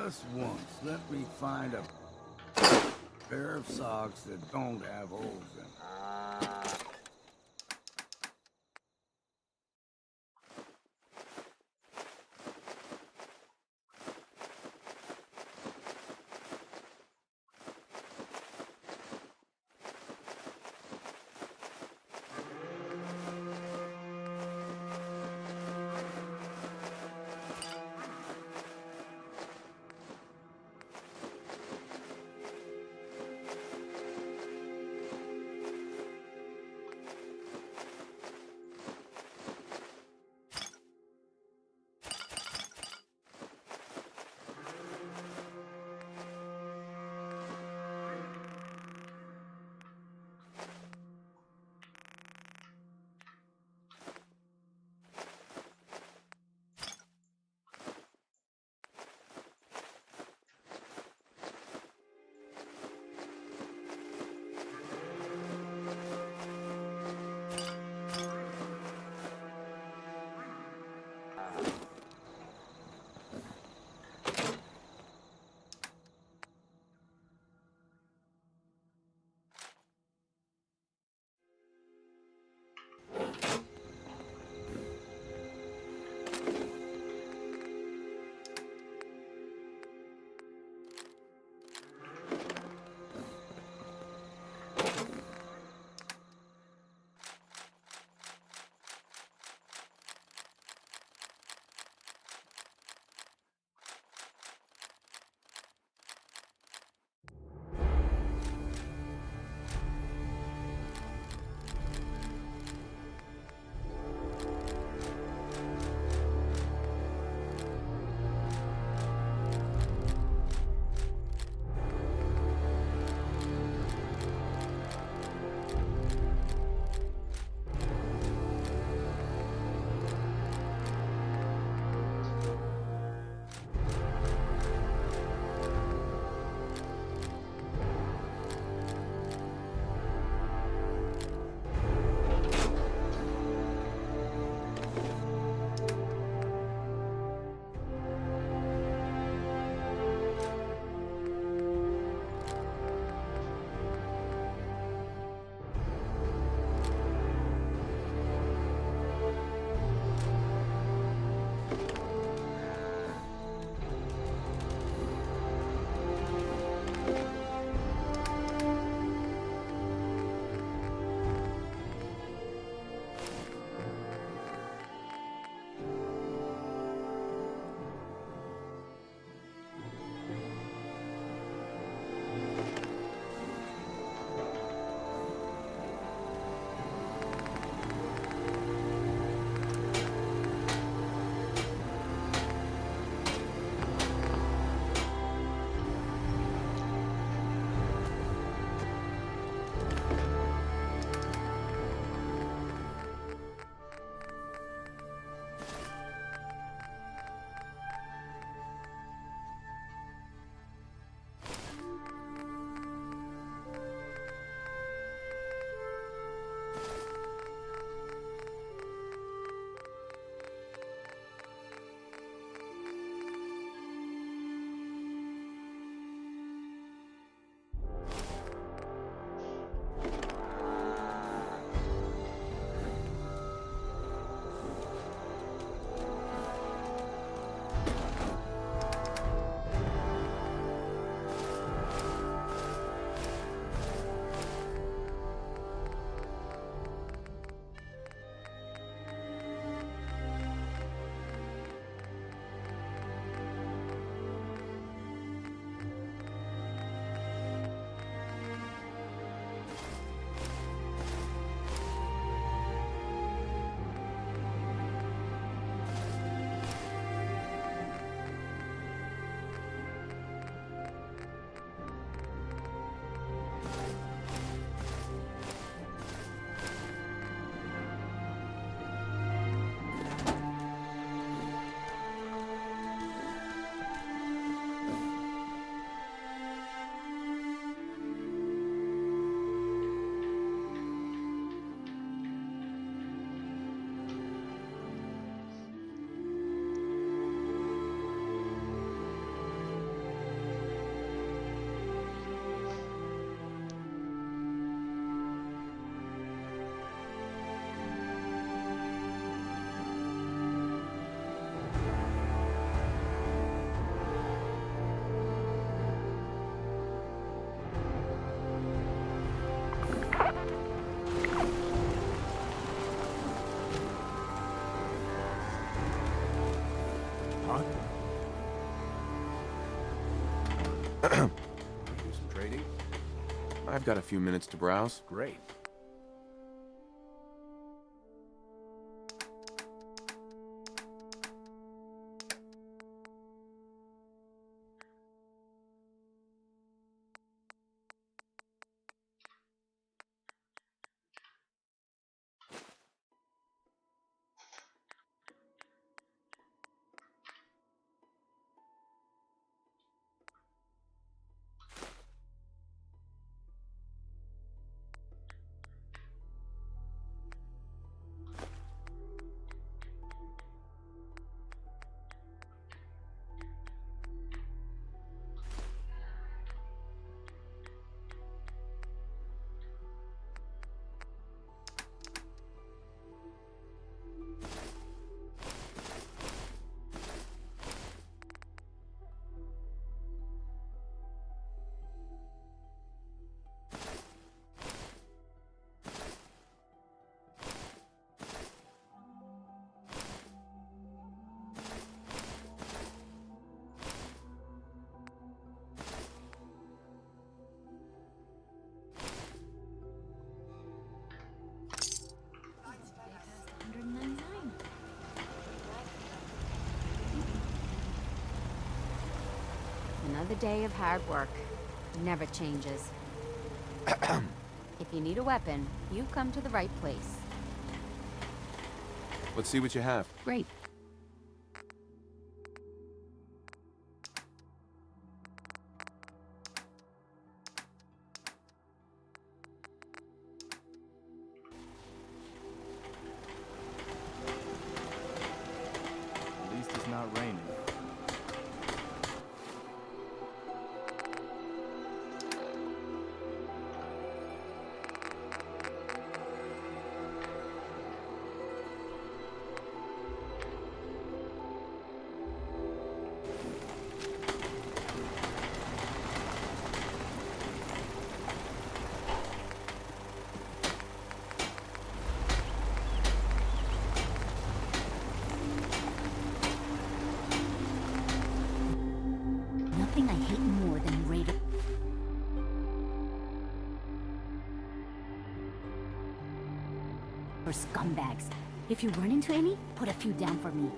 Just once, let me find a pair of socks that don't have holes in them. I've got a few minutes to browse. Great. Another day of hard work. Never changes. If you need a weapon, you've come to the right place. Let's see what you have. Great. At least it's not raining. Nothing I hate more than raider. Or scumbags. If you run into any, put a few down for me.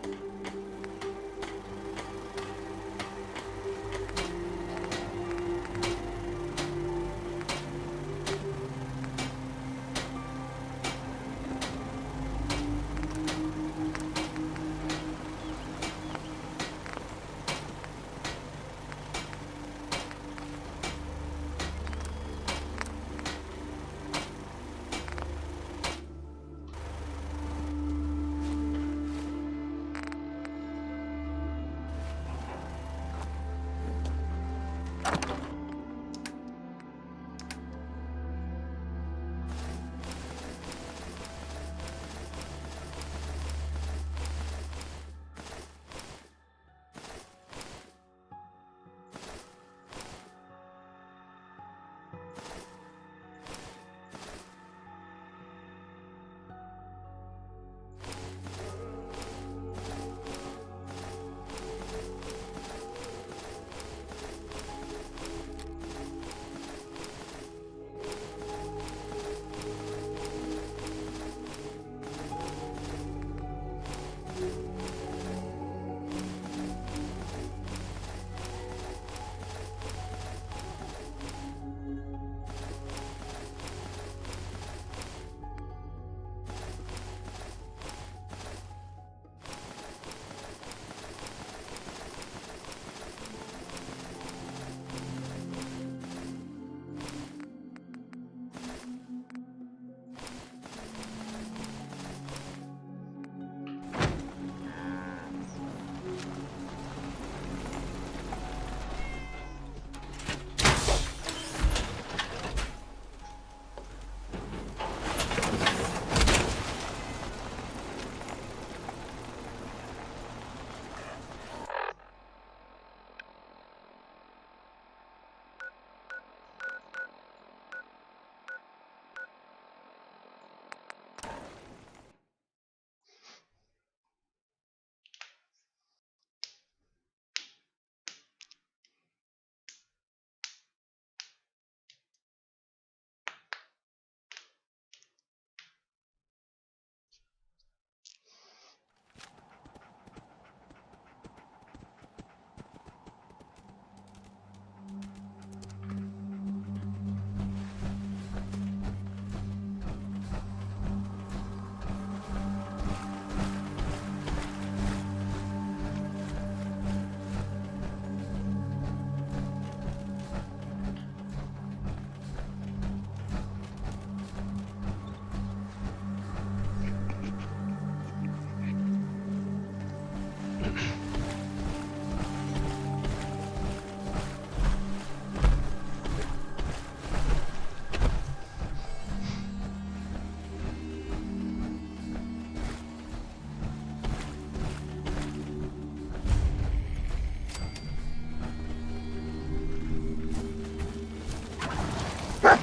I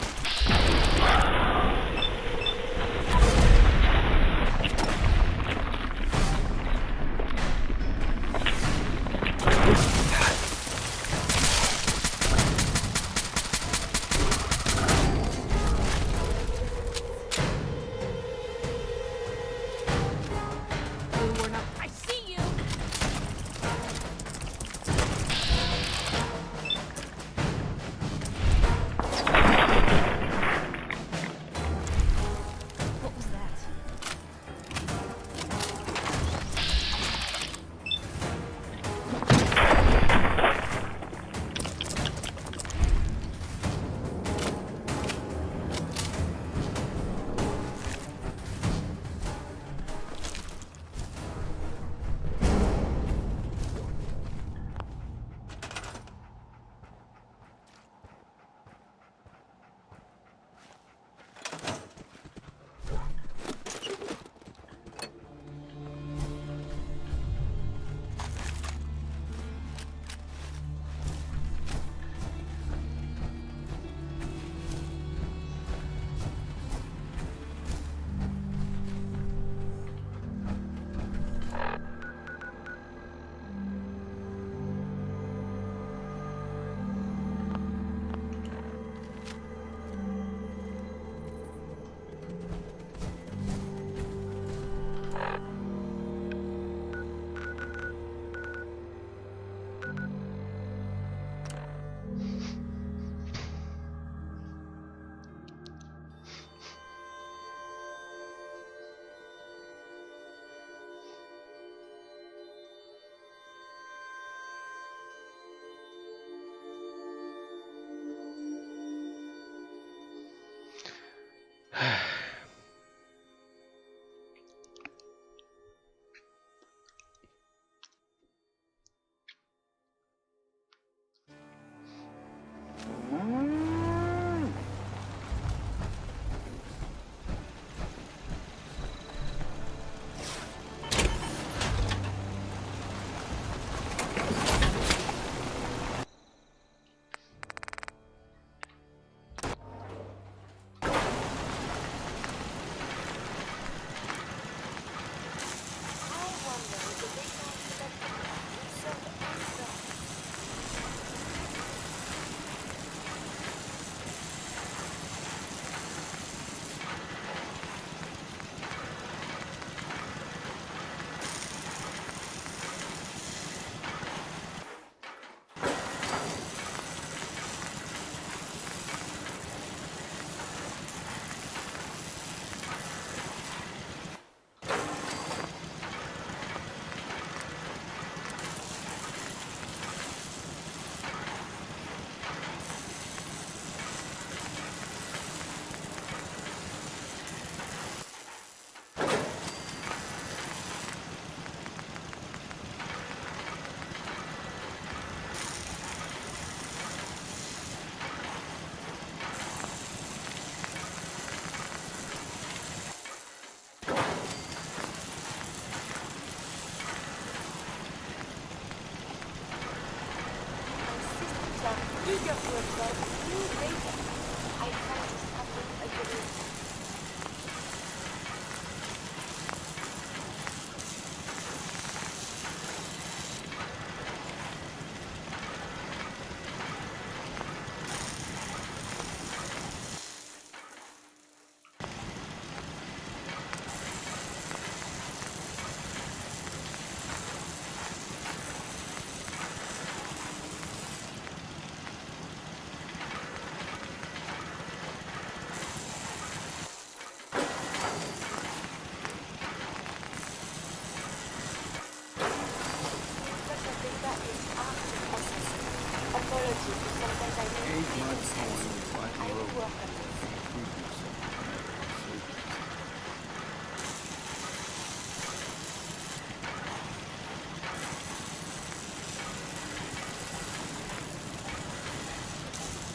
see you! What was that?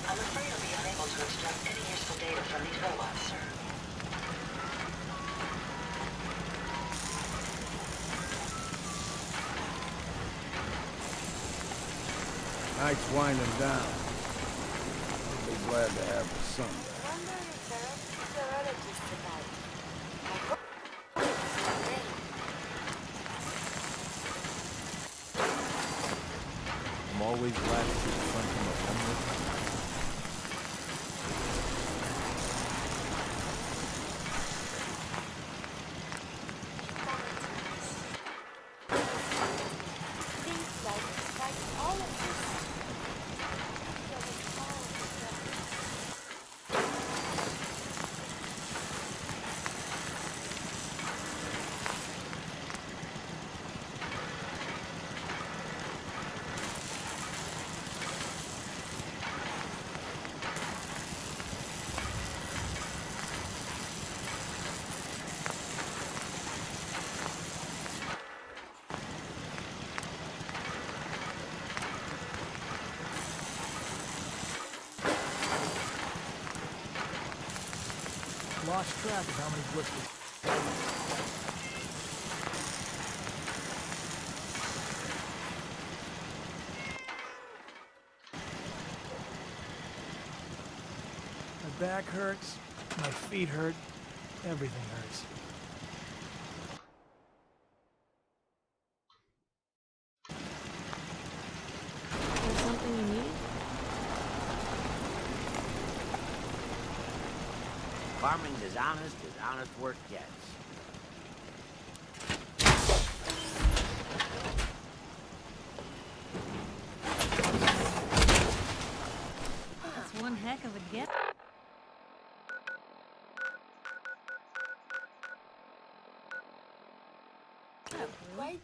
I'm afraid I'll be unable to extract any useful data from these robots, sir. Night's winding down. Big glad to have the sun back. Wonder if there are priorities tonight. I hope it's not rain. I'm always glad to see the sun come up homeless. Things like despite all of this, there was all of them. Lost track of how many blisters. My back hurts, my feet hurt, everything hurts. There's something you need? Farming's as honest work gets. That's one heck of a gift. Right?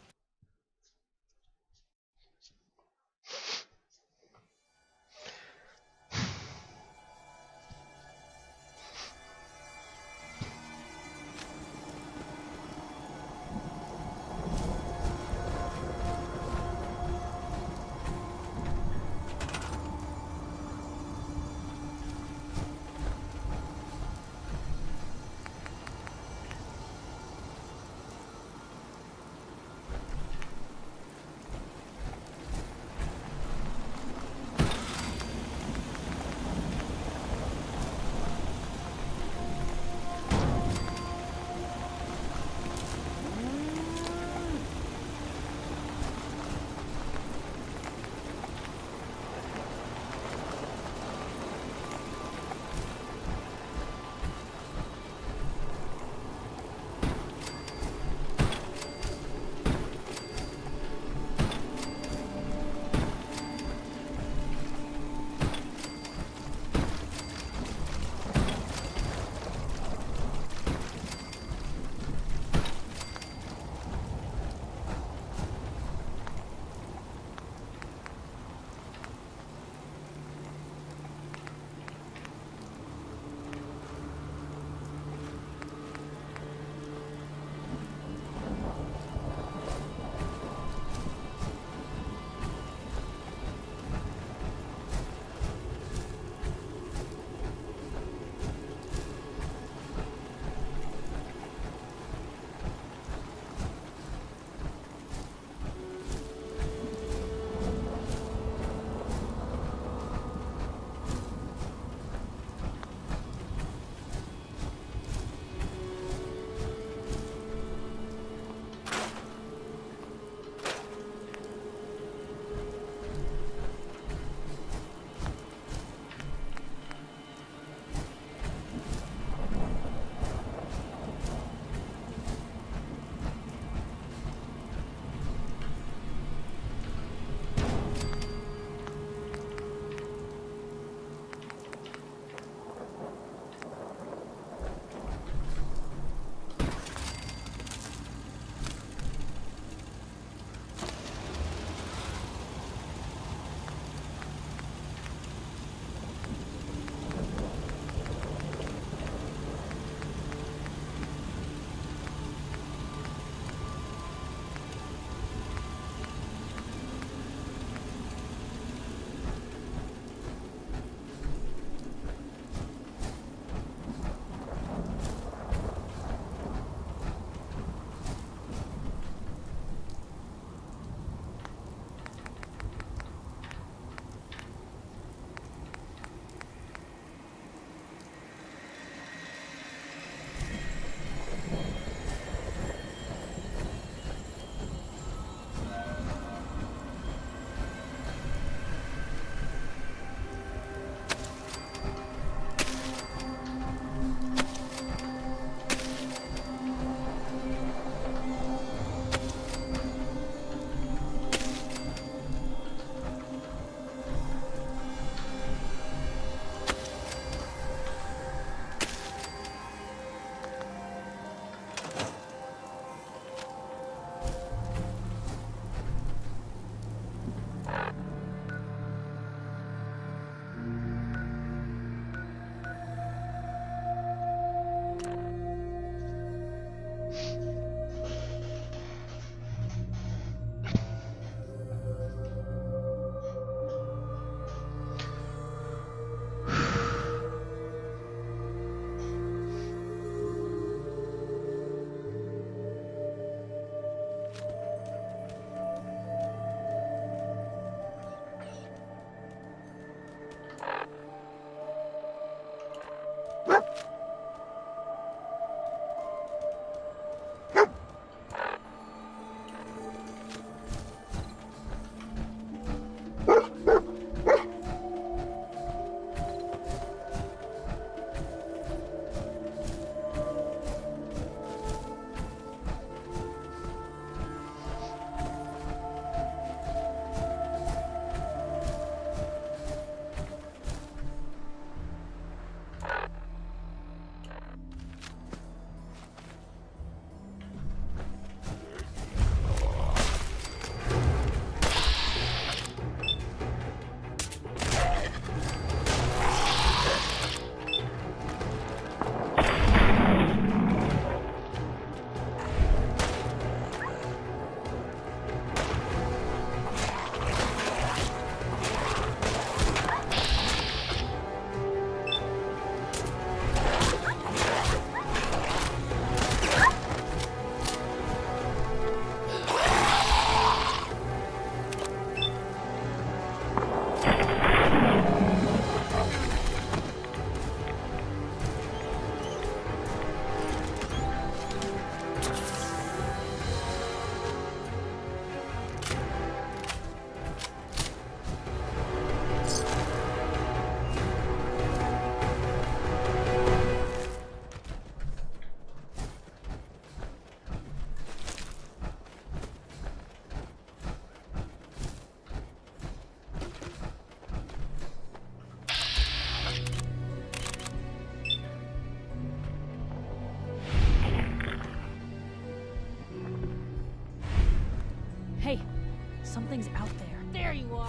Something's out there. There you are.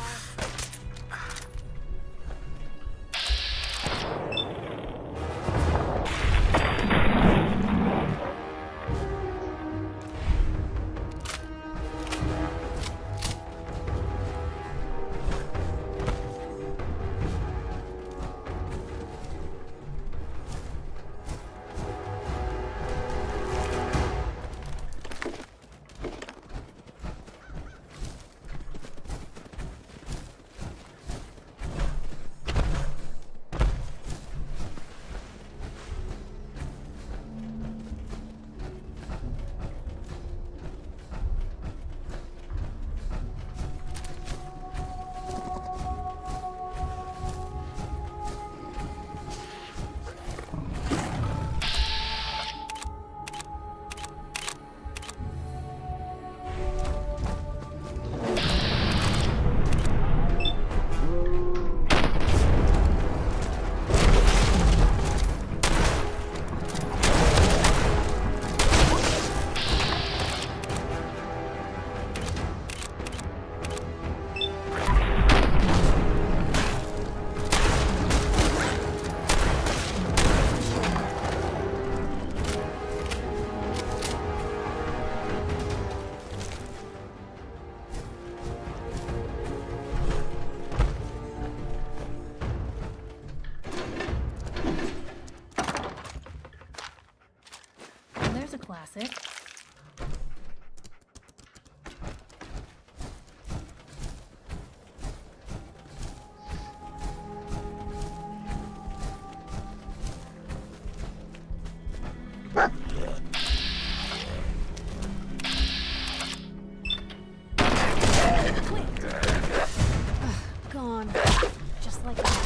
There's a classic. Gone. Just like that.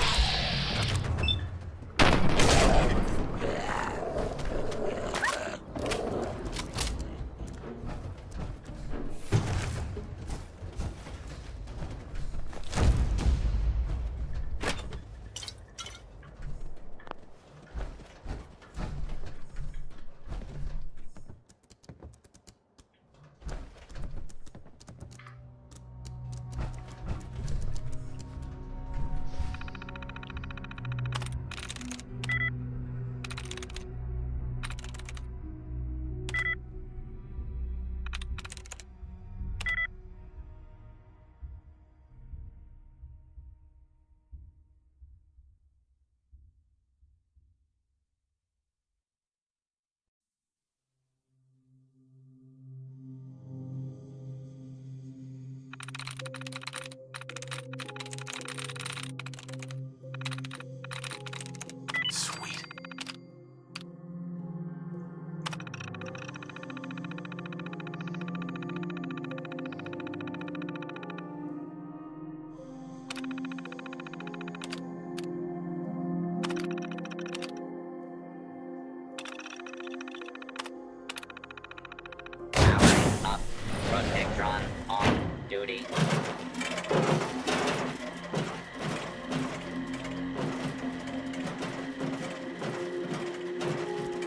Protectron on duty.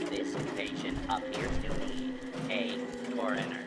This patient appears to need a coroner.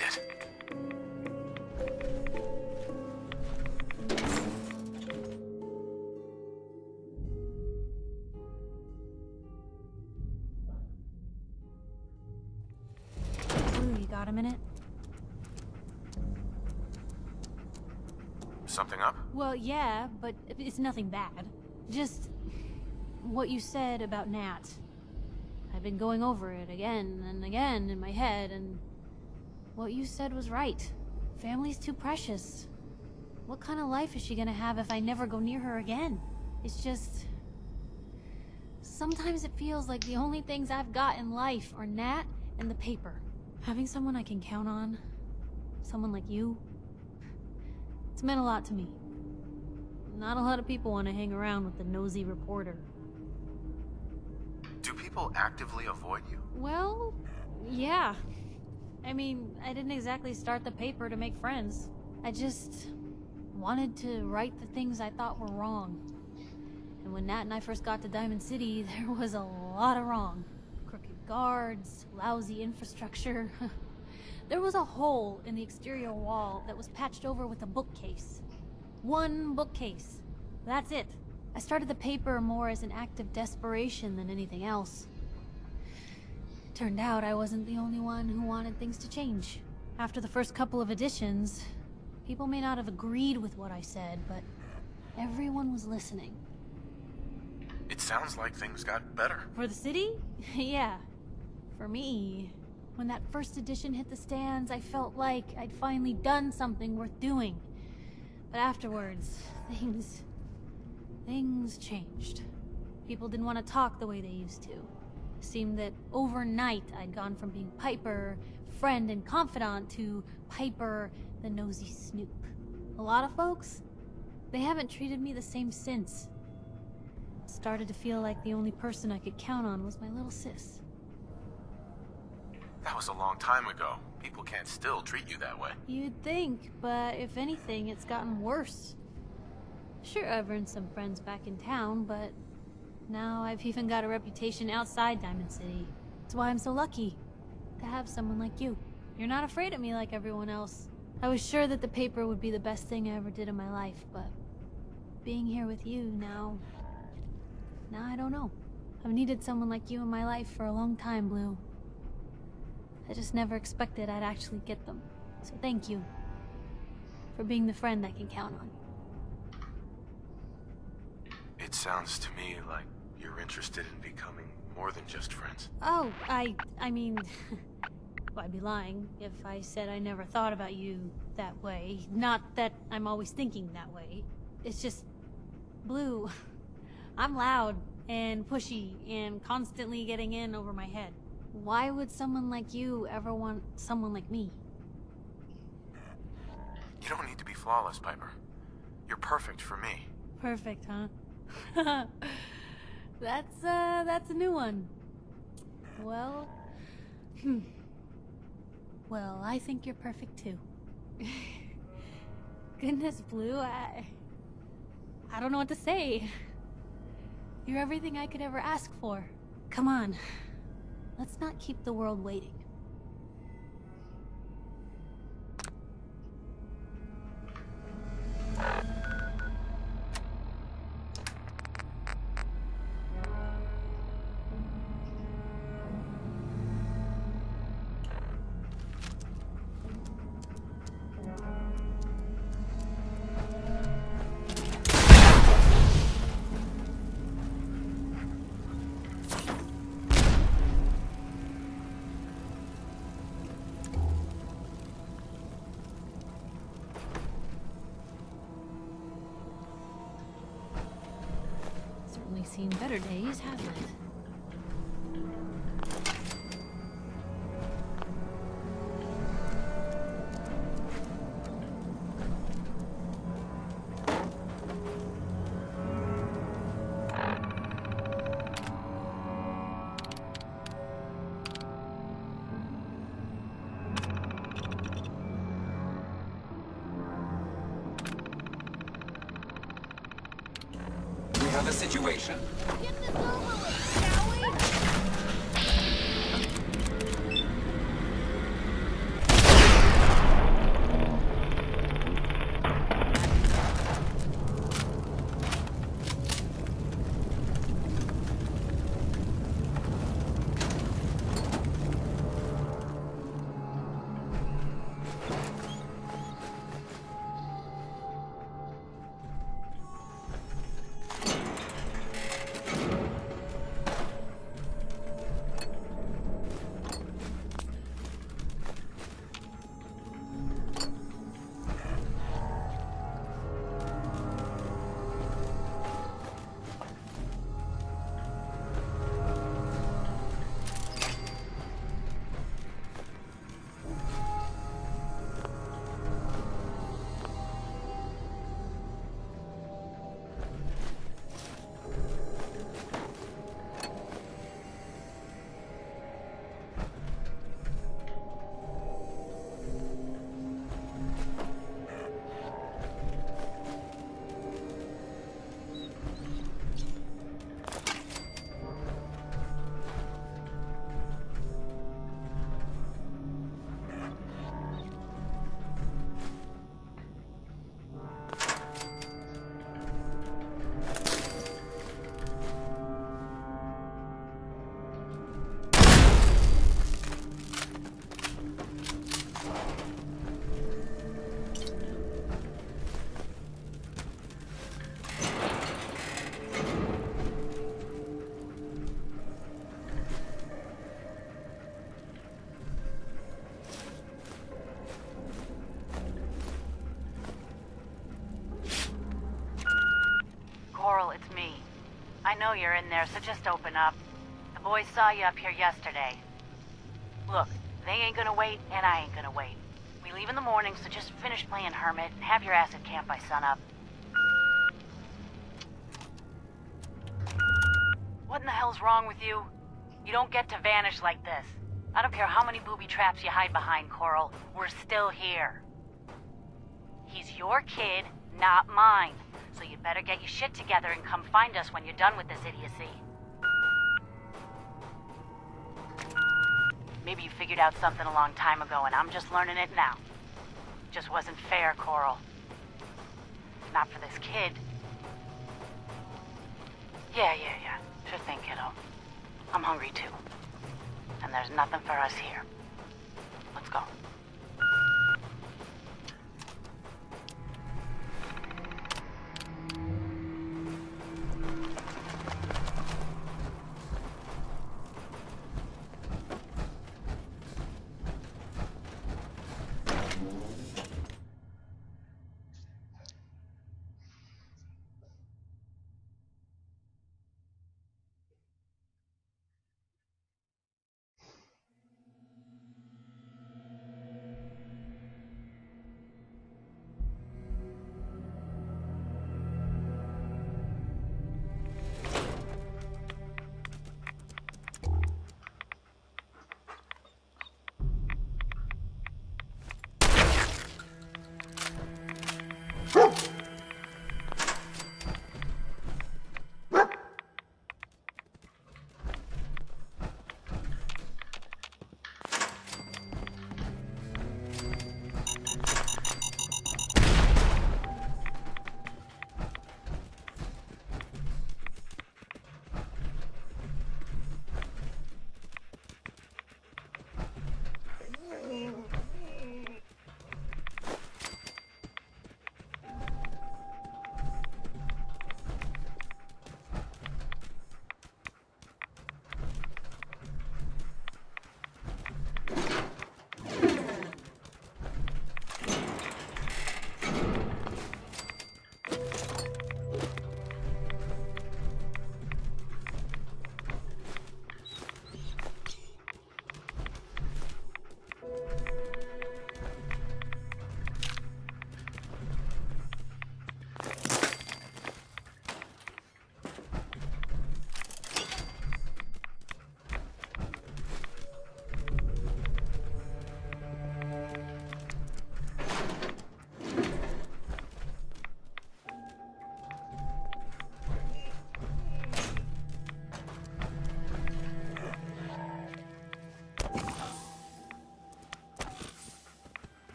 is it? Ooh, you got a minute? Something up? Well, yeah, but it's nothing bad. Just what you said about Nat. I've been going over it again and again in my head, and what you said was right. Family's too precious. What kind of life is she gonna have if I never go near her again? It's just... sometimes it feels like the only things I've got in life are Nat and the paper. Having someone I can count on, someone like you, it's meant a lot to me. Not a lot of people want to hang around with the nosy reporter. Do people actively avoid you? Well, yeah. I mean, I didn't exactly start the paper to make friends. I just wanted to right the things I thought were wrong. And when Nat and I first got to Diamond City, there was a lot of wrong. Crooked guards, lousy infrastructure. There was a hole in the exterior wall that was patched over with a bookcase. One bookcase. That's it. I started the paper more as an act of desperation than anything else. Turned out I wasn't the only one who wanted things to change. After the first couple of editions, people may not have agreed with what I said, but everyone was listening. It sounds like things got better. For the city? Yeah. For me, when that first edition hit the stands, I felt like I'd finally done something worth doing. But afterwards, things changed. People didn't want to talk the way they used to. It seemed that overnight I'd gone from being Piper, friend and confidant, to Piper, the nosy snoop. A lot of folks, they haven't treated me the same since. It started to feel like the only person I could count on was my little sis. That was a long time ago. People can't still treat you that way. You'd think, but if anything, it's gotten worse. Sure, I've earned some friends back in town, but now I've even got a reputation outside Diamond City. That's why I'm so lucky to have someone like you. You're not afraid of me like everyone else. I was sure that the paper would be the best thing I ever did in my life, but being here with you now I don't know. I've needed someone like you in my life for a long time, Blue. I just never expected I'd actually get them. So thank you for being the friend I can count on. It sounds to me like you're interested in becoming more than just friends. Oh, I mean, well, I'd be lying if I said I never thought about you that way. Not that I'm always thinking that way. It's just, Blue, I'm loud and pushy and constantly getting in over my head. Why would someone like you ever want someone like me? You don't need to be flawless, Piper. You're perfect for me. Perfect, huh? That's a new one. Well, well, I think you're perfect too. Goodness, Blue, I don't know what to say. You're everything I could ever ask for. Come on, let's not keep the world waiting. Certainly seen better days, hasn't it? We have a situation. Get this over with, shall we? know you're in there, so just open up. The boys saw you up here yesterday. Look, they ain't gonna wait, and I ain't gonna wait. We leave in the morning, so just finish playing Hermit and have your ass at camp by sunup. What in the hell's wrong with you? You don't get to vanish like this. I don't care how many booby traps you hide behind, Coral. We're still here. He's your kid, not mine. So you'd better get your shit together and come find us when you're done with this idiocy. Maybe you figured out something a long time ago and I'm just learning it now. Just wasn't fair, Coral. Not for this kid. Yeah. Sure thing, kiddo. I'm hungry too. And there's nothing for us here. Let's go.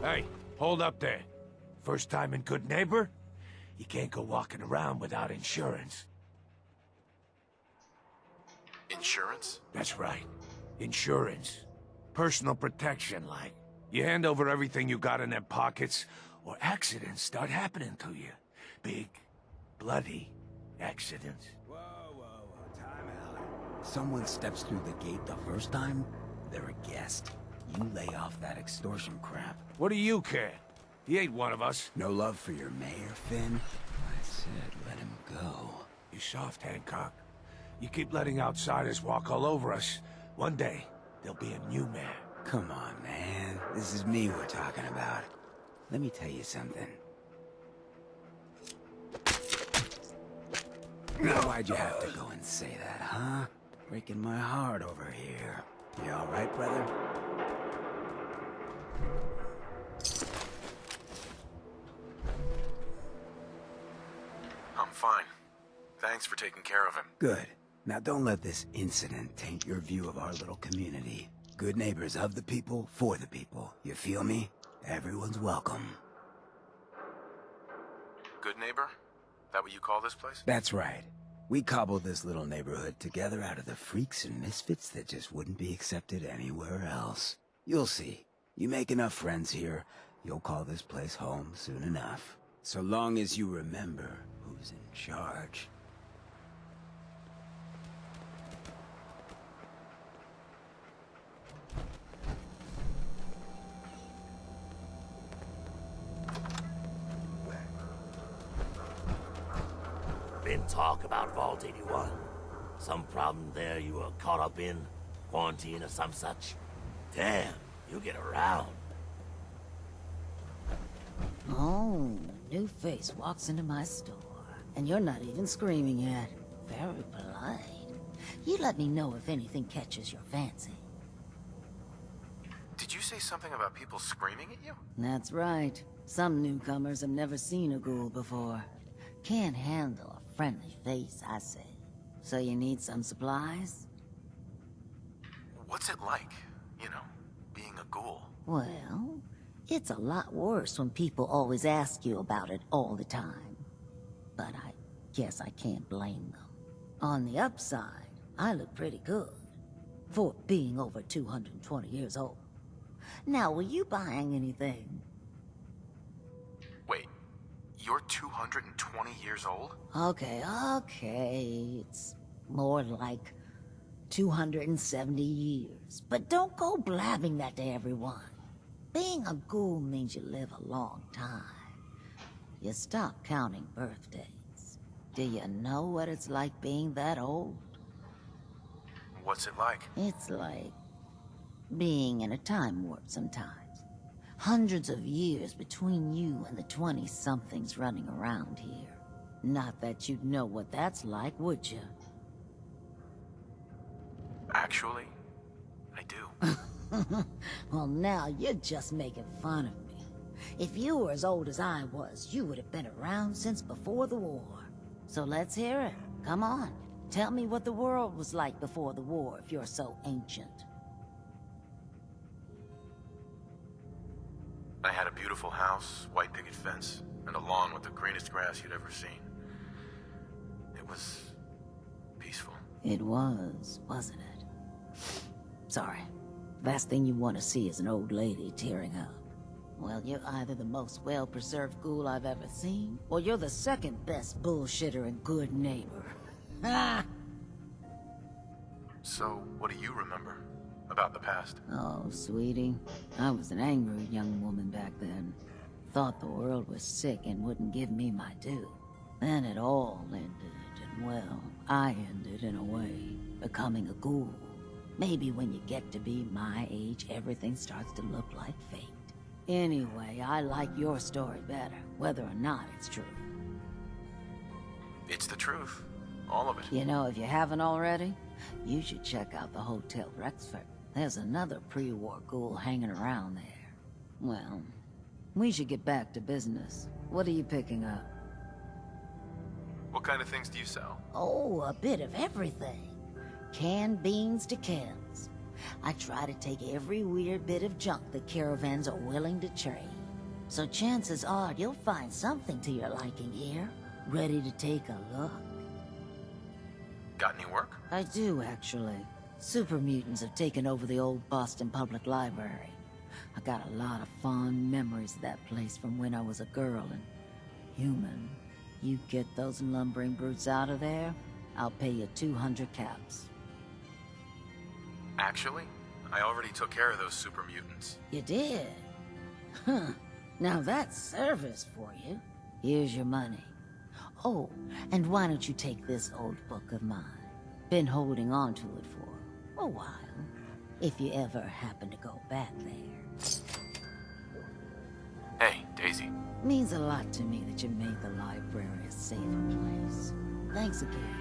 Hey, hold up there. First time in Good Neighbor? You can't go walking around without insurance. Insurance? That's right. Insurance. Personal protection, like. You hand over everything you got in them pockets, or accidents start happening to you. Big, bloody accidents. Whoa, whoa, whoa, time out. Someone steps through the gate the first time, they're a guest. You lay off that extortion crap. What do you care? He ain't one of us. No love for your mayor, Finn? I said let him go. You soft, Hancock. You keep letting outsiders walk all over us. One day, there'll be a new mayor. Come on, man. This is me we're talking about. Let me tell you something. Now, why'd you have to go and say that, huh? Breaking my heart over here. You all right, brother? I'm fine. Thanks for taking care of him. Good. Now don't let this incident taint your view of our little community. Good neighbors of the people, for the people. You feel me? Everyone's welcome. Good neighbor? That what you call this place? That's right. We cobbled this little neighborhood together out of the freaks and misfits that just wouldn't be accepted anywhere else. You'll see. You make enough friends here, you'll call this place home soon enough. So long as you remember who's in charge. Been talk about Vault 81. Some problem there you were caught up in? Quarantine or some such? Damn, you get around. Oh, new face walks into my store. And you're not even screaming yet. Very polite. You let me know if anything catches your fancy. Did you say something about people screaming at you? That's right. Some newcomers have never seen a ghoul before. Can't handle a friendly face, I say. So you need some supplies? What's it like, you know, being a ghoul? Well, it's a lot worse when people always ask you about it all the time. But I guess I can't blame them. On the upside, I look pretty good. For being over 220 years old. Now, were you buying anything? Wait, you're 220 years old? Okay. It's more like 270 years. But don't go blabbing that to everyone. Being a ghoul means you live a long time. You stop counting birthdays. Do you know what it's like being that old? What's it like? It's like being in a time warp sometimes. Hundreds of years between you and the 20-somethings running around here. Not that you'd know what that's like, would you? Actually, I do. Well, now you're just making fun of me. If you were as old as I was, you would have been around since before the war. So let's hear it. Come on. Tell me what the world was like before the war if you're so ancient. I had a beautiful house, white picket fence, and a lawn with the greenest grass you'd ever seen. It was peaceful. It was, wasn't it? Sorry. Last thing you want to see is an old lady tearing up. Well, you're either the most well-preserved ghoul I've ever seen, or you're the second best bullshitter and good neighbor. Ha! So, what do you remember about the past? Oh, sweetie. I was an angry young woman back then. Thought the world was sick and wouldn't give me my due. Then it all ended, and well, I ended in a way, becoming a ghoul. Maybe when you get to be my age, everything starts to look like fate. Anyway, I like your story better, whether or not it's true. It's the truth. All of it. You know, if you haven't already, you should check out the Hotel Rexford. There's another pre-war ghoul hanging around there. Well, we should get back to business. What are you picking up? What kind of things do you sell? Oh, a bit of everything. Canned beans to Kens. I try to take every weird bit of junk the caravans are willing to trade. So chances are you'll find something to your liking here. Ready to take a look? Got any work? I do, actually. Super mutants have taken over the old Boston Public Library. I got a lot of fond memories of that place from when I was a girl and human. You get those lumbering brutes out of there, I'll pay you 200 caps. Actually, I already took care of those super mutants. You did? Huh. Now that's service for you. Here's your money. Oh, and why don't you take this old book of mine? Been holding on to it for a while. If you ever happen to go back there. Hey, Daisy. Means a lot to me that you made the library a safer place. Thanks again.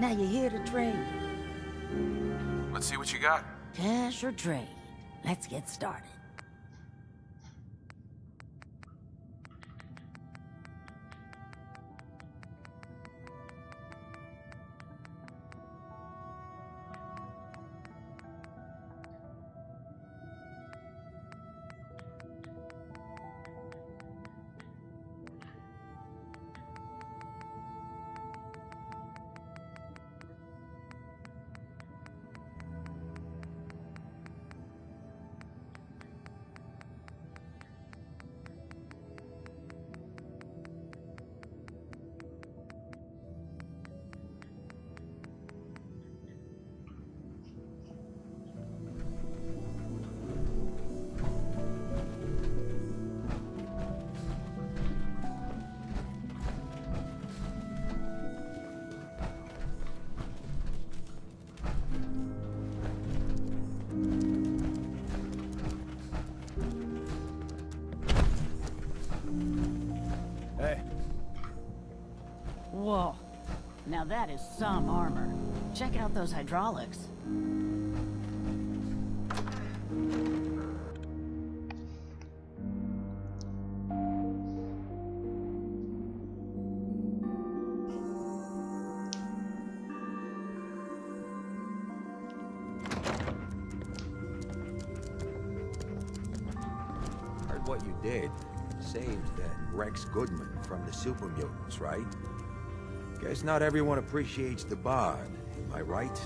Now you're here to trade. Let's see what you got. Cash or trade? Let's get started. Whoa. Now that is some armor. Check out those hydraulics. Heard what you did. Saved that Rex Goodman from the super mutants, right? Guess not everyone appreciates the bard, am I right?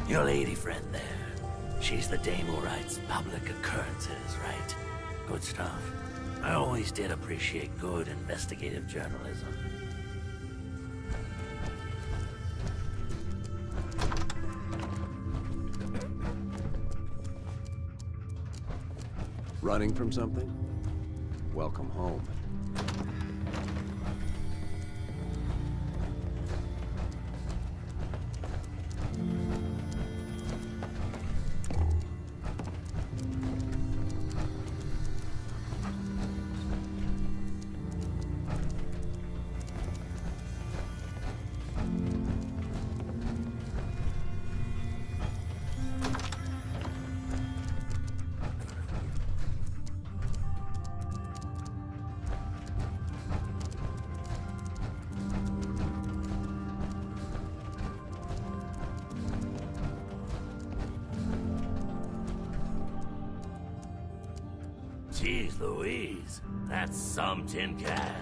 Your lady friend there. She's the dame who writes public occurrences, right? Good stuff. I always did appreciate good investigative journalism. Running from something? Welcome home. Jeez Louise, that's some tin can.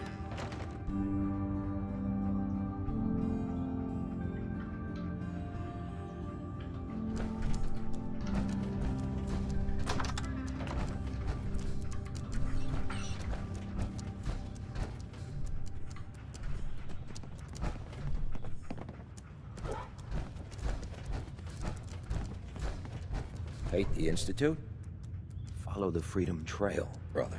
Hate the Institute? Follow the Freedom Trail, brother.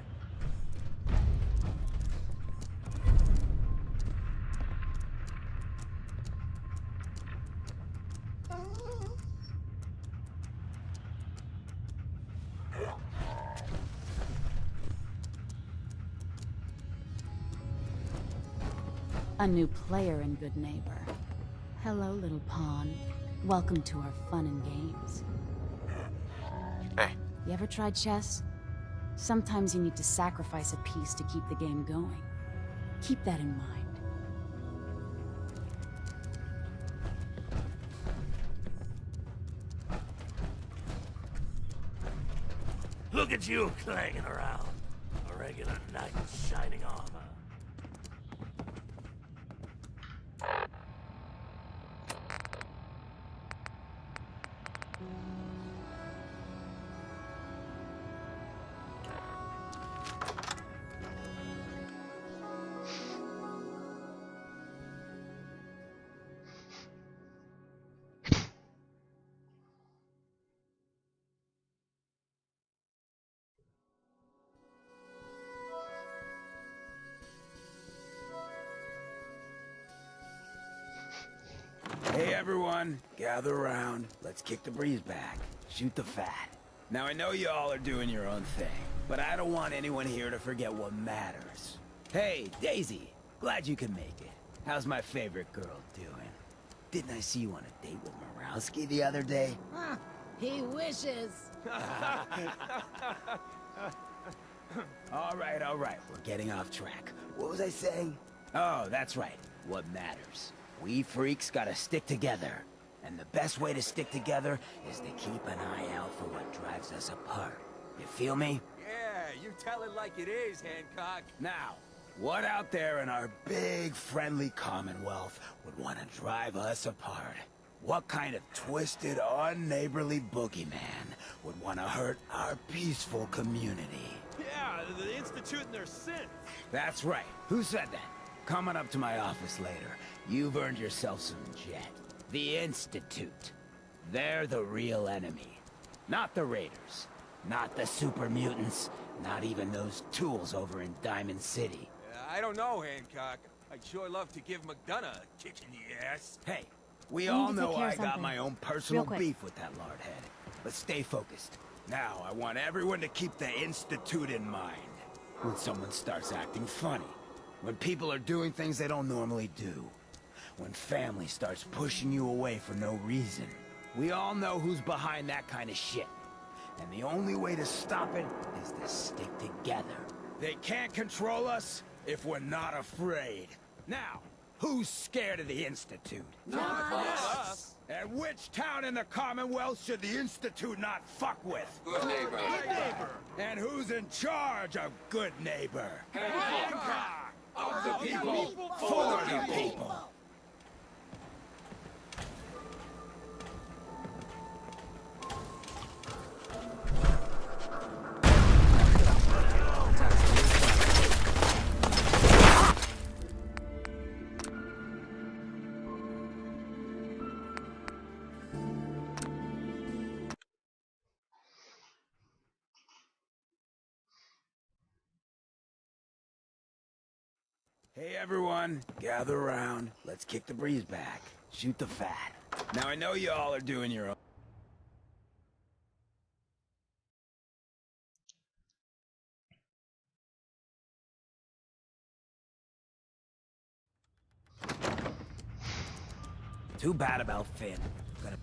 A new player and good neighbor. Hello, little pawn. Welcome to our fun and games. Hey. You ever tried chess? Sometimes you need to sacrifice a piece to keep the game going. Keep that in mind. Look at you clanging around. A regular knight in shining armor. Hey everyone, gather around. Let's kick the breeze back. Shoot the fat. Now I know you all are doing your own thing, but I don't want anyone here to forget what matters. Hey, Daisy, glad you could make it. How's my favorite girl doing? Didn't I see you on a date with Morowski the other day? He wishes. All right, we're getting off track. What was I saying? Oh, that's right, what matters. We freaks gotta stick together. And the best way to stick together is to keep an eye out for what drives us apart. You feel me? Yeah, you tell it like it is, Hancock. Now, what out there in our big, friendly Commonwealth would want to drive us apart? What kind of twisted, unneighborly boogeyman would want to hurt our peaceful community? Yeah, the Institute and their sin. That's right. Who said that? Coming up to my office later, you've earned yourself some jet. The Institute. They're the real enemy. Not the Raiders. Not the super mutants. Not even those tools over in Diamond City. I don't know, Hancock. I'd sure love to give McDonough a kick in the ass. Hey, we I need all to take know care I of got something. my own personal Real quick. beef with that lard-head. But stay focused. Now, I want everyone to keep the Institute in mind. When someone starts acting funny. When people are doing things they don't normally do. When family starts pushing you away for no reason. We all know who's behind that kind of shit. And the only way to stop it is to stick together. They can't control us if we're not afraid. Now, who's scared of the Institute? Not us. And which town in the Commonwealth should the Institute not fuck with? Good neighbor. Good neighbor. And who's in charge of Good Neighbor? Hancock. Of the people. For the people. Hey everyone, gather around. Let's kick the breeze back. Shoot the fat. Now I know you all are doing your own. Too bad about Finn. Gonna...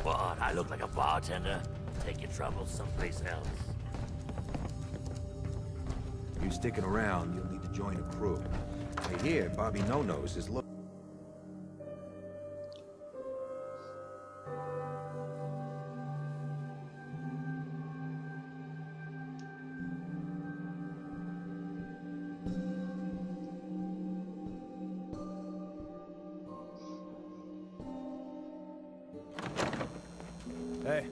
What? I look like a bartender? Take your troubles someplace else. You sticking around, you'll need to join a crew. I hear Bobby No-Nose is looking. Hey.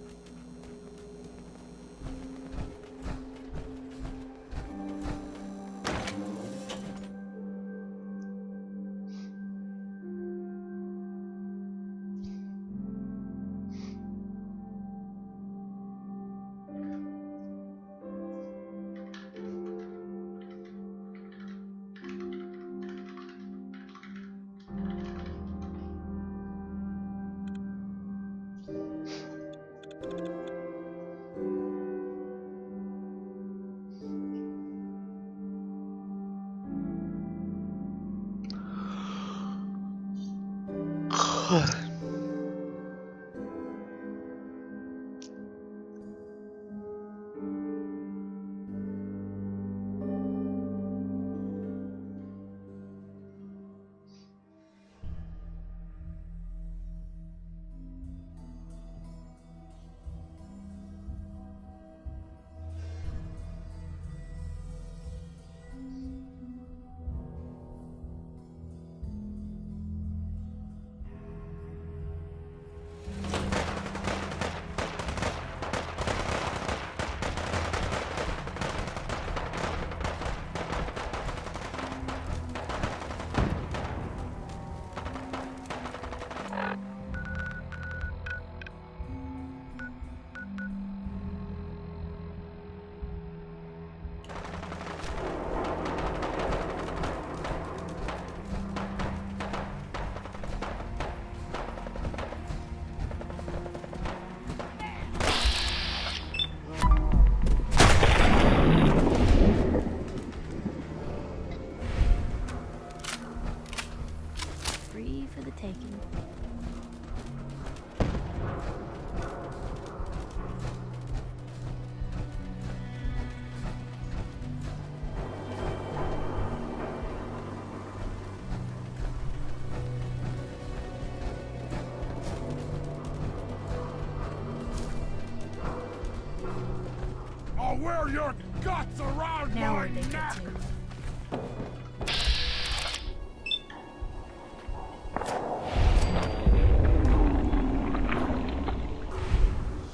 the taking. I'll wear your guts around Now my where'd they get neck! to?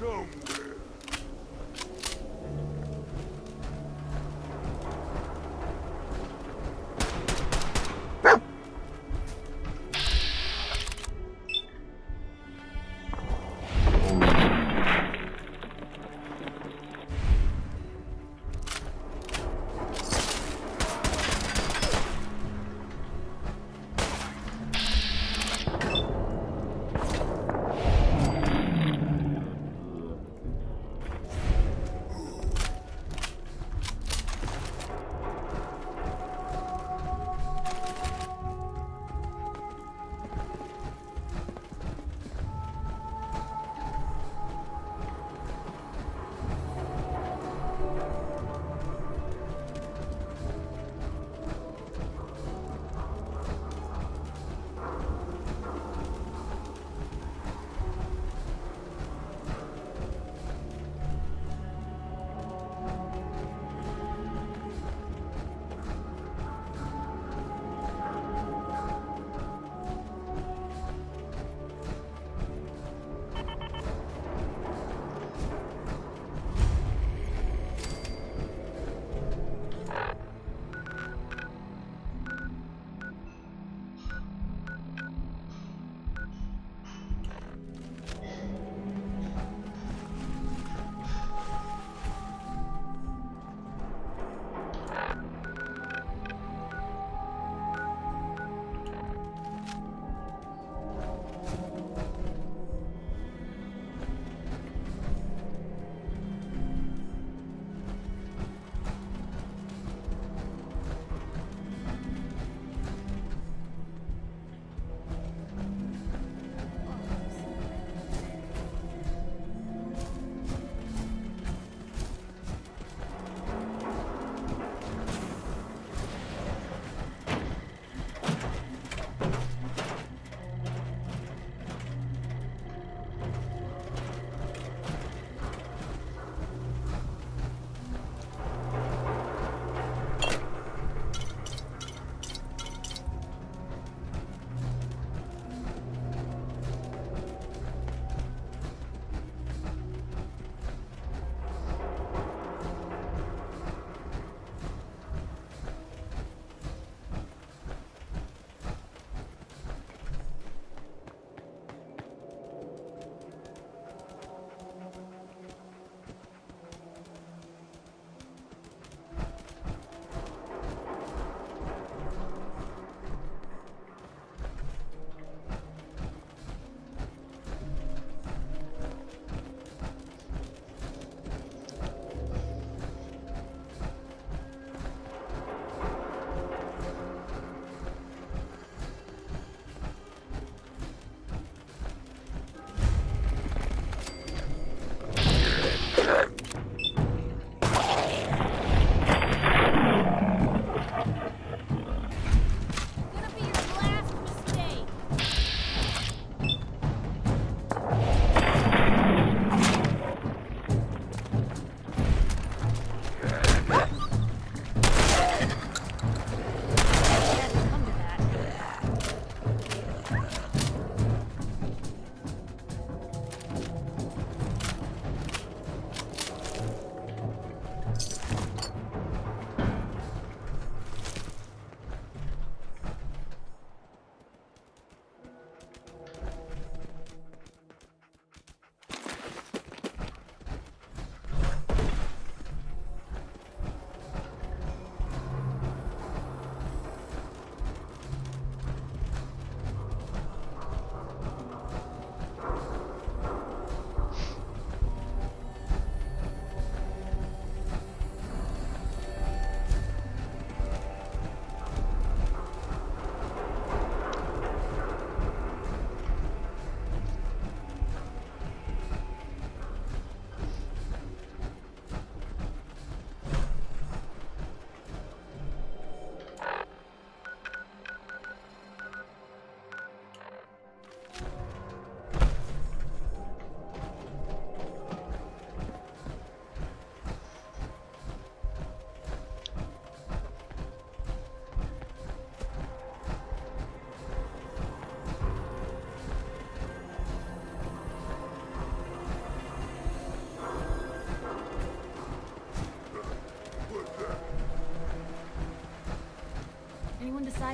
Somewhere.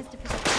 disguised if it's...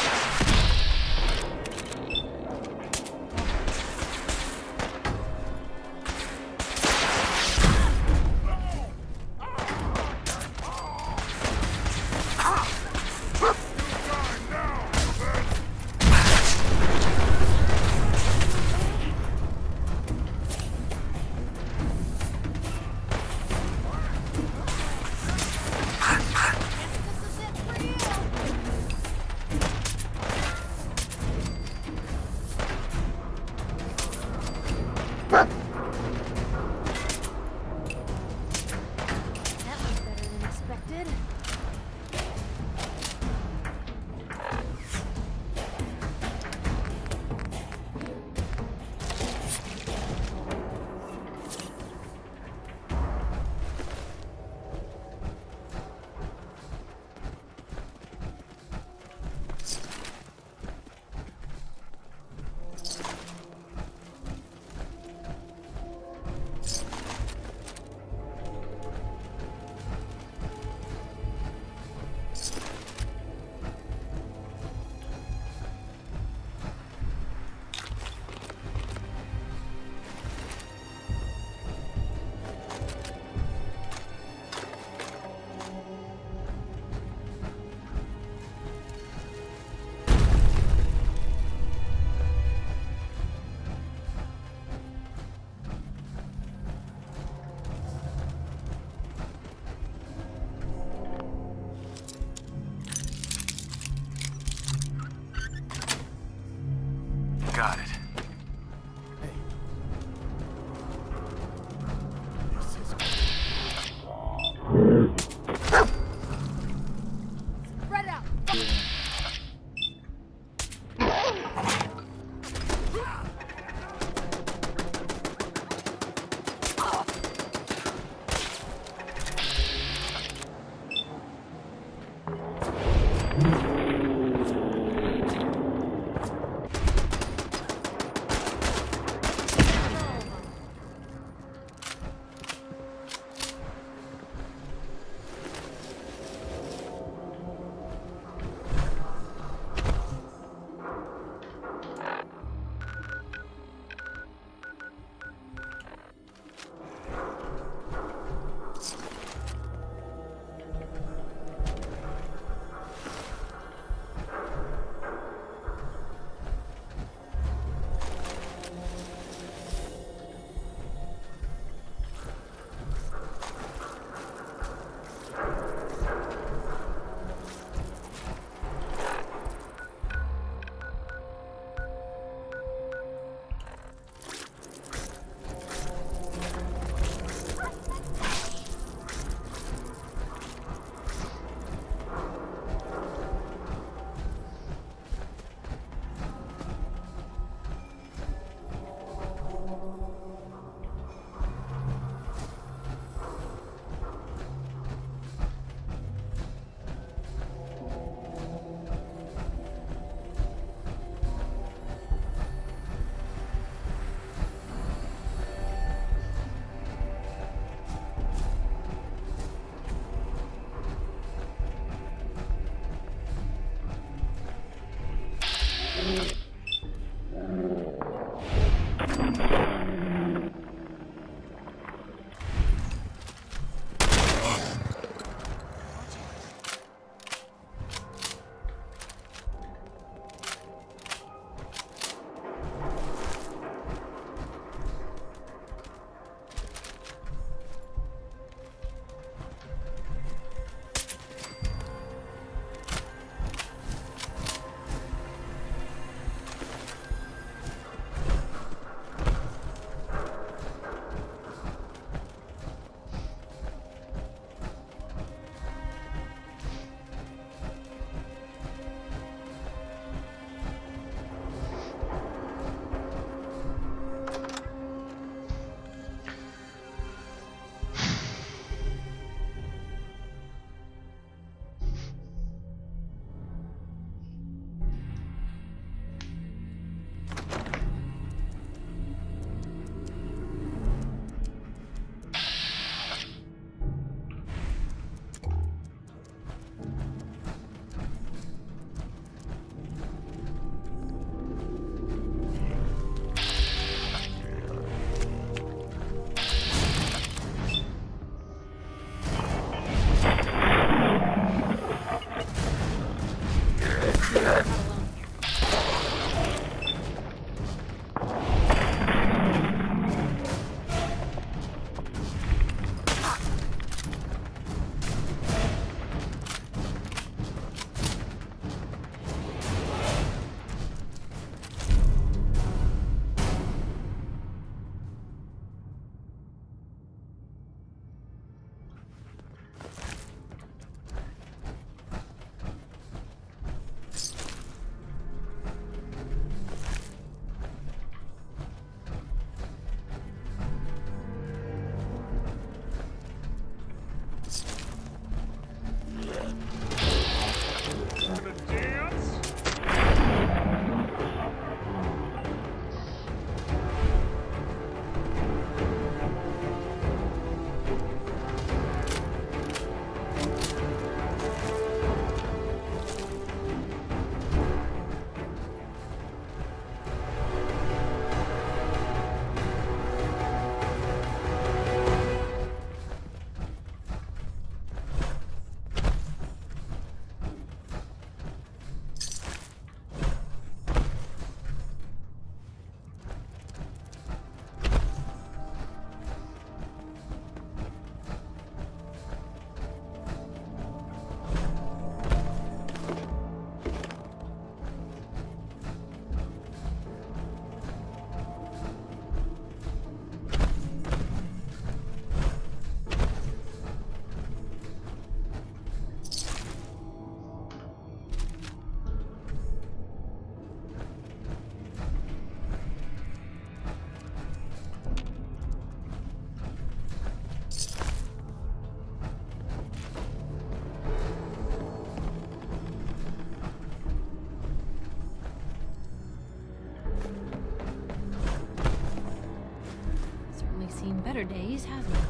better days, hasn't it?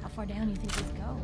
How far down do you think he'd go?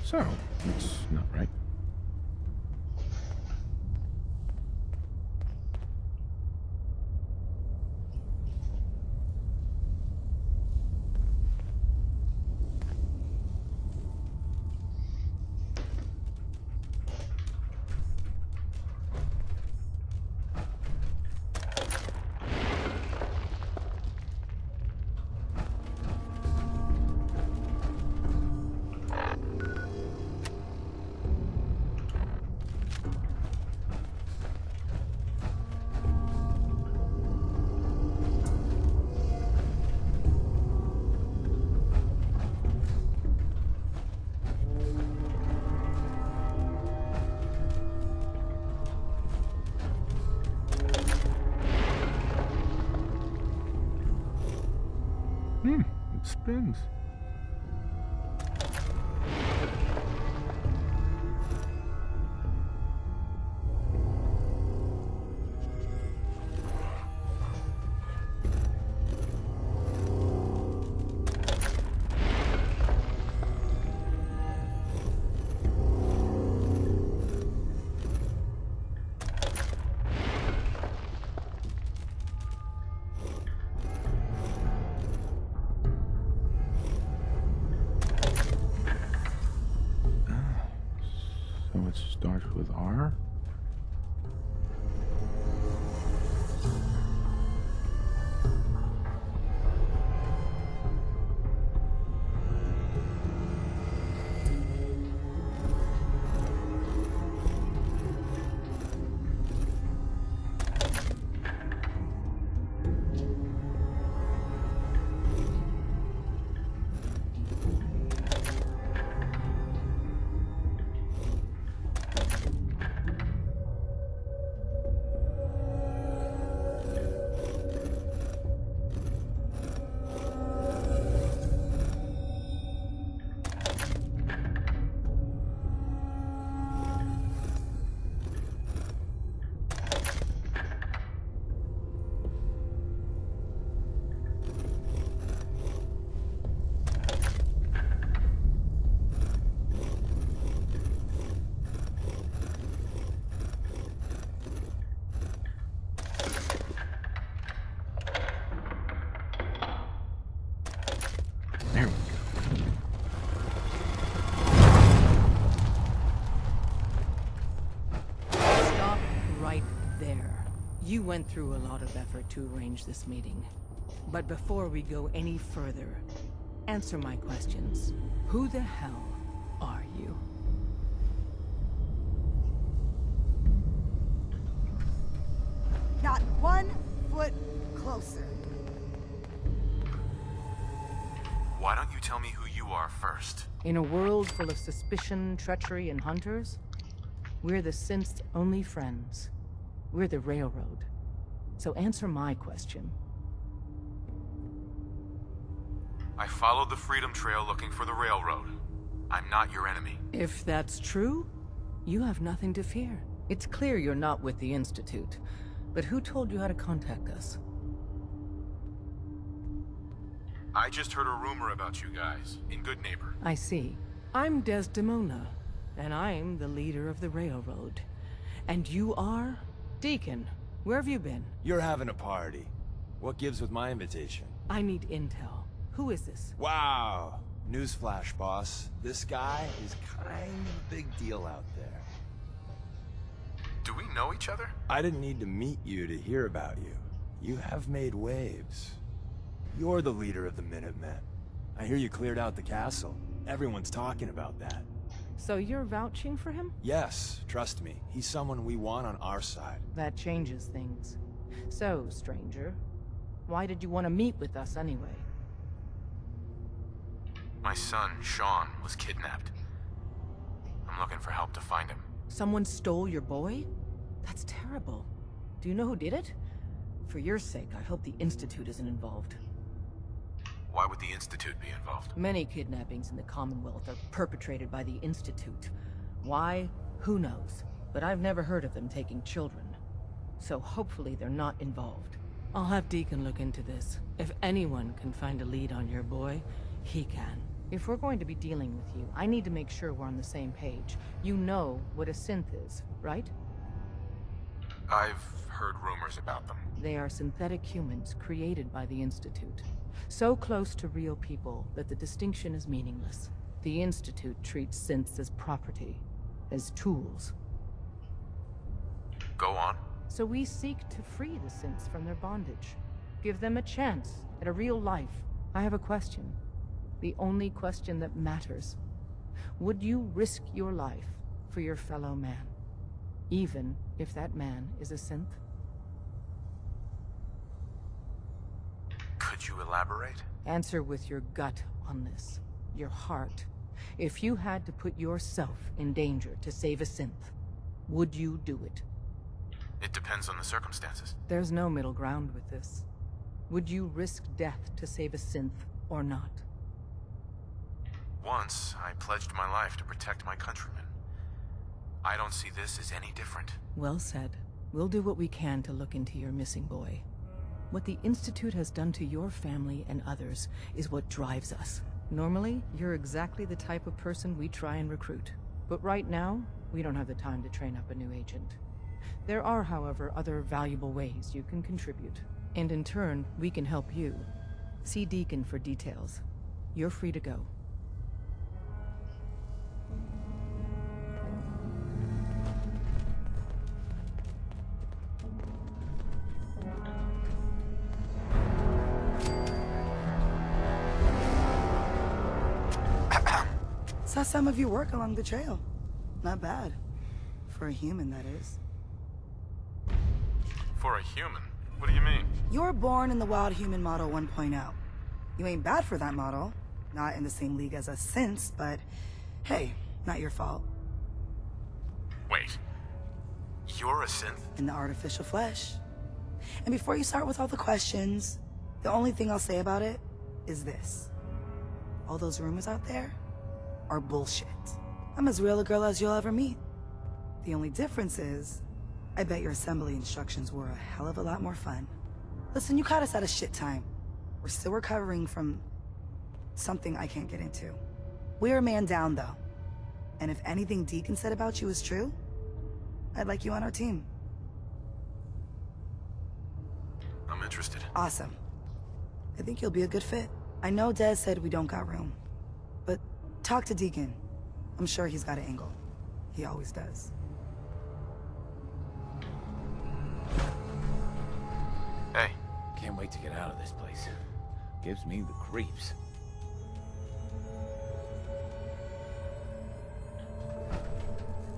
So, it's not right. It spins. So it starts with R? Stop right there. You went through a lot of effort to arrange this meeting. But before we go any further, answer my questions. Who the hell are you? Not 1 foot closer. Why don't you tell me who you are first? In a world full of suspicion, treachery, and hunters, we're the synth's only friends. We're the Railroad. So answer my question. I followed the Freedom Trail looking for the Railroad. I'm not your enemy. If that's true, you have nothing to fear. It's clear you're not with the Institute. But who told you how to contact us? I just heard a rumor about you guys, in Good Neighbor. I see. I'm Desdemona, and I'm the leader of the Railroad. And you are? Deacon, where have you been? You're having a party. What gives with my invitation? I need intel. Who is this? Wow. Newsflash, boss. This guy is kind of a big deal out there. Do we know each other? I didn't need to meet you to hear about you. You have made waves. You're the leader of the Minutemen. I hear you cleared out the castle. Everyone's talking about that. So you're vouching for him? Yes, trust me. He's someone we want on our side. That changes things. So, stranger, why did you want to meet with us anyway? My son, Sean, was kidnapped. I'm looking for help to find him. Someone stole your boy? That's terrible. Do you know who did it? For your sake, I hope the Institute isn't involved. Why would the Institute be involved? Many kidnappings in the Commonwealth are perpetrated by the Institute. Why? Who knows? But I've never heard of them taking children. So hopefully they're not involved. I'll have Deacon look into this. If anyone can find a lead on your boy, he can. If we're going to be dealing with you, I need to make sure we're on the same page. You know what a synth is, right? I've heard rumors about them. They are synthetic humans created by the Institute. So close to real people that the distinction is meaningless. The Institute treats synths as property, as tools. Go on. So we seek to free the synths from their bondage. Give them a chance at a real life. I have a question. The only question that matters. Would you risk your life for your fellow man? Even if that man is a synth? Could you elaborate? Answer with your gut on this. Your heart. If you had to put yourself in danger to save a synth, would you do it? It depends on the circumstances. There's no middle ground with this. Would you risk death to save a synth or not? Once, I pledged my life to protect my countrymen. I don't see this as any different. Well said. We'll do what we can to look into your missing boy. What the Institute has done to your family and others is what drives us. Normally, you're exactly the type of person we try and recruit. But right now, we don't have the time to train up a new agent. There are, however, other valuable ways you can contribute. And in turn, we can help you. See Deacon for details. You're free to go. Saw some of your work along the trail. Not bad. For a human, that is. For a human? What do you mean? You were born in the Wild Human Model 1.0. You ain't bad for that model. Not in the same league as us since, but hey, not your fault. Wait. You're a synth? In the artificial flesh. And before you start with all the questions, the only thing I'll say about it is this. All those rumors out there are bullshit. I'm as real a girl as you'll ever meet. The only difference is, I bet your assembly instructions were a hell of a lot more fun. Listen, you caught us at a shit time. We're still recovering from something I can't get into. We're a man down, though. And if anything Deacon said about you is true, I'd like you on our team. I'm interested. Awesome. I think you'll be a good fit. I know Des said we don't got room, but talk to Deacon. I'm sure he's got an angle. He always does. Hey. Can't wait to get out of this place. Gives me the creeps.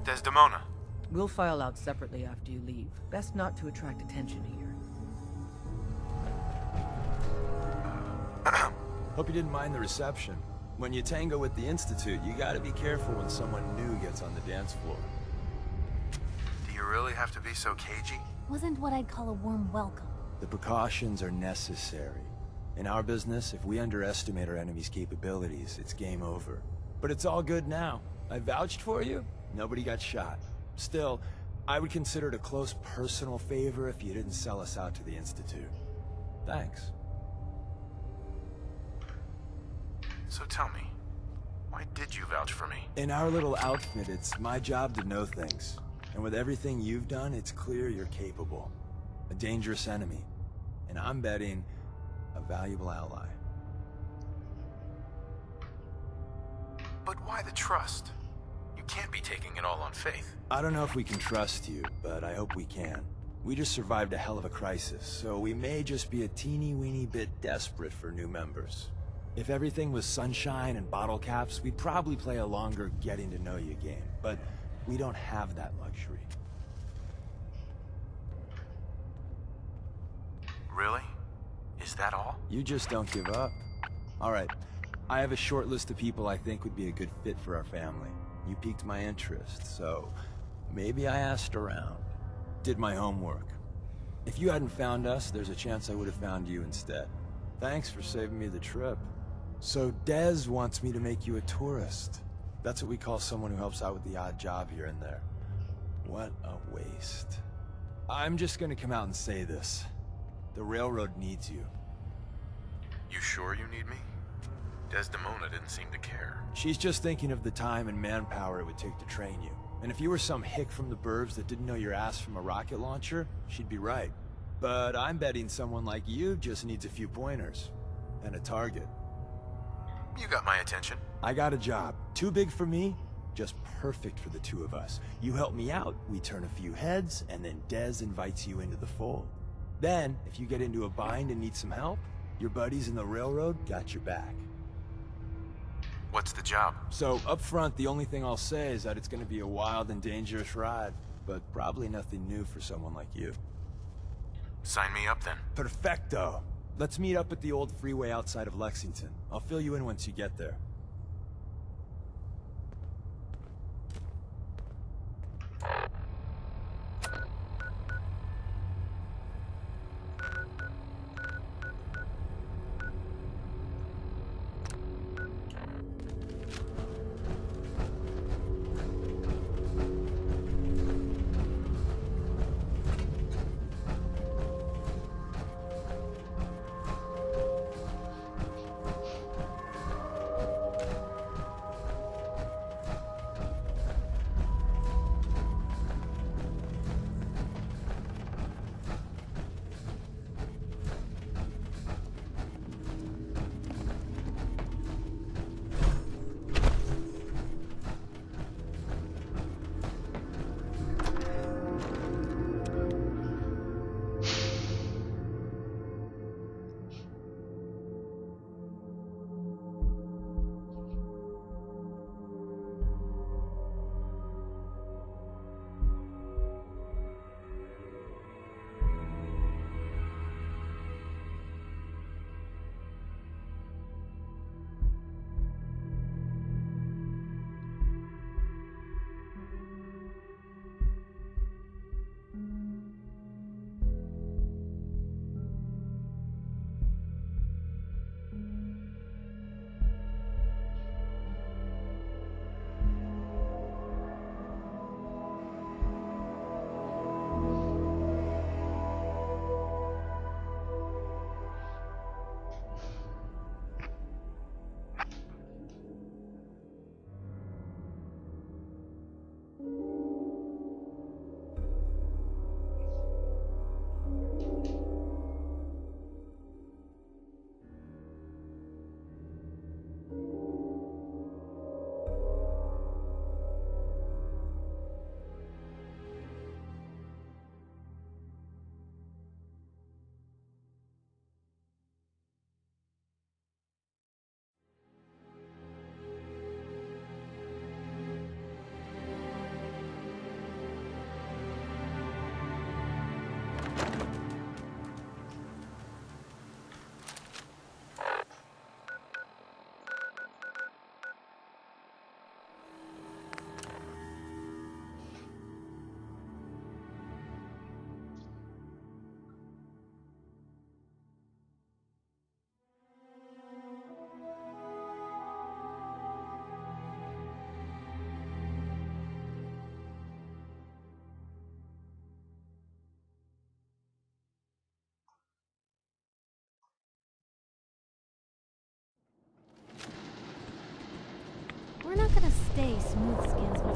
Desdemona. We'll file out separately after you leave. Best not to attract attention here. Hope you didn't mind the reception. When you tango with the Institute, you gotta be careful when someone new gets on the dance floor. Do you really have to be so cagey? Wasn't what I'd call a warm welcome. The precautions are necessary. In our business, if we underestimate our enemy's capabilities, it's game over. But it's all good now. I vouched for you. Nobody got shot. Still, I would consider it a close personal favor if you didn't sell us out to the Institute. Thanks. So tell me, why did you vouch for me? In our little outfit, it's my job to know things. And with everything you've done, it's clear you're capable. A dangerous enemy. And I'm betting a valuable ally. But why the trust? You can't be taking it all on faith. I don't know if we can trust you, but I hope we can. We just survived a hell of a crisis, so we may just be a teeny-weeny bit desperate for new members. If everything was sunshine and bottle caps, we'd probably play a longer getting-to-know-you game, but we don't have that luxury. Really? Is that all? You just don't give up. All right, I have a short list of people I think would be a good fit for our family. You piqued my interest, so maybe I asked around. Did my homework. If you hadn't found us, there's a chance I would have found you instead. Thanks for saving me the trip. So Dez wants me to make you a tourist. That's what we call someone who helps out with the odd job here and there. What a waste. I'm just gonna come out and say this. The Railroad needs you. You sure you need me? Desdemona didn't seem to care. She's just thinking of the time and manpower it would take to train you. And if you were some hick from the burbs that didn't know your ass from a rocket launcher, she'd be right. But I'm betting someone like you just needs a few pointers. And a target. You got my attention. I got a job. Too big for me, just perfect for the two of us. You help me out, we turn a few heads, and then Dez invites you into the fold. Then, if you get into a bind and need some help, your buddies in the Railroad got your back. What's the job? So, up front, the only thing I'll say is that it's gonna be a wild and dangerous ride, but probably nothing new for someone like you. Sign me up then. Perfecto! Let's meet up at the old freeway outside of Lexington. I'll fill you in once you get there.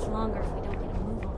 much longer if we don't get a move on.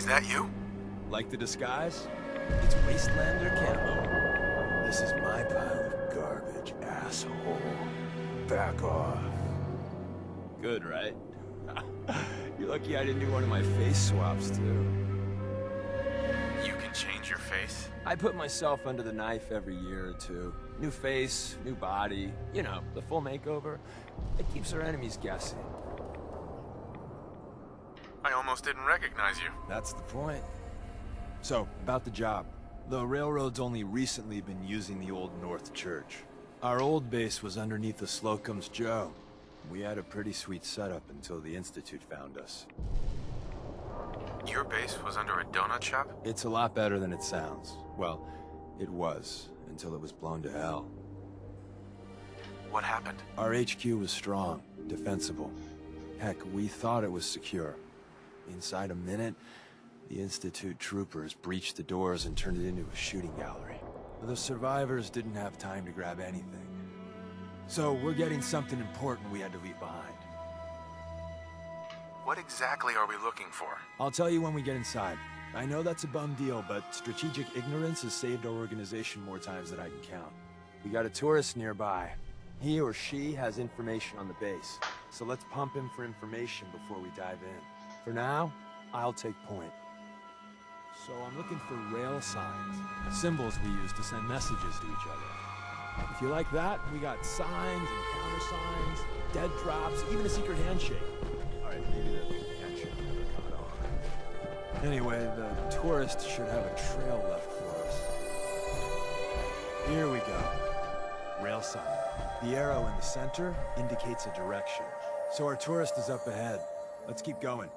that you? Like the disguise? It's Wastelander camo. This is my pile of garbage, asshole. Back off. Good, right? You're lucky I didn't do one of my face swaps, too. You can change your face? I put myself under the knife every year or two. New face, new body, you know, the full makeover. It keeps our enemies guessing. I almost didn't recognize you. That's the point. So, about the job. The railroad's only recently been using the Old North Church. Our old base was underneath the Slocum's Joe. We had a pretty sweet setup until the Institute found us. Your base was under a donut shop? It's a lot better than it sounds. Well, it was, until it was blown to hell. What happened? Our HQ was strong, defensible. Heck, we thought it was secure. Inside a minute, the Institute troopers breached the doors and turned it into a shooting gallery. The survivors didn't have time to grab anything. So we're getting something important we had to leave behind. What exactly are we looking for? I'll tell you when we get inside. I know that's a bum deal, but strategic ignorance has saved our organization more times than I can count. We got a tourist nearby. He or she has information on the base. So let's pump him for information before we dive in. For now, I'll take point. So I'm looking for rail signs, symbols we use to send messages to each other. If you like that, we got signs and countersigns, dead drops, even a secret handshake. All right, maybe the handshake never caught on. Anyway, the tourist should have a trail left for us. Here we go. Rail sign. The arrow in the center indicates a direction. So our tourist is up ahead. Let's keep going.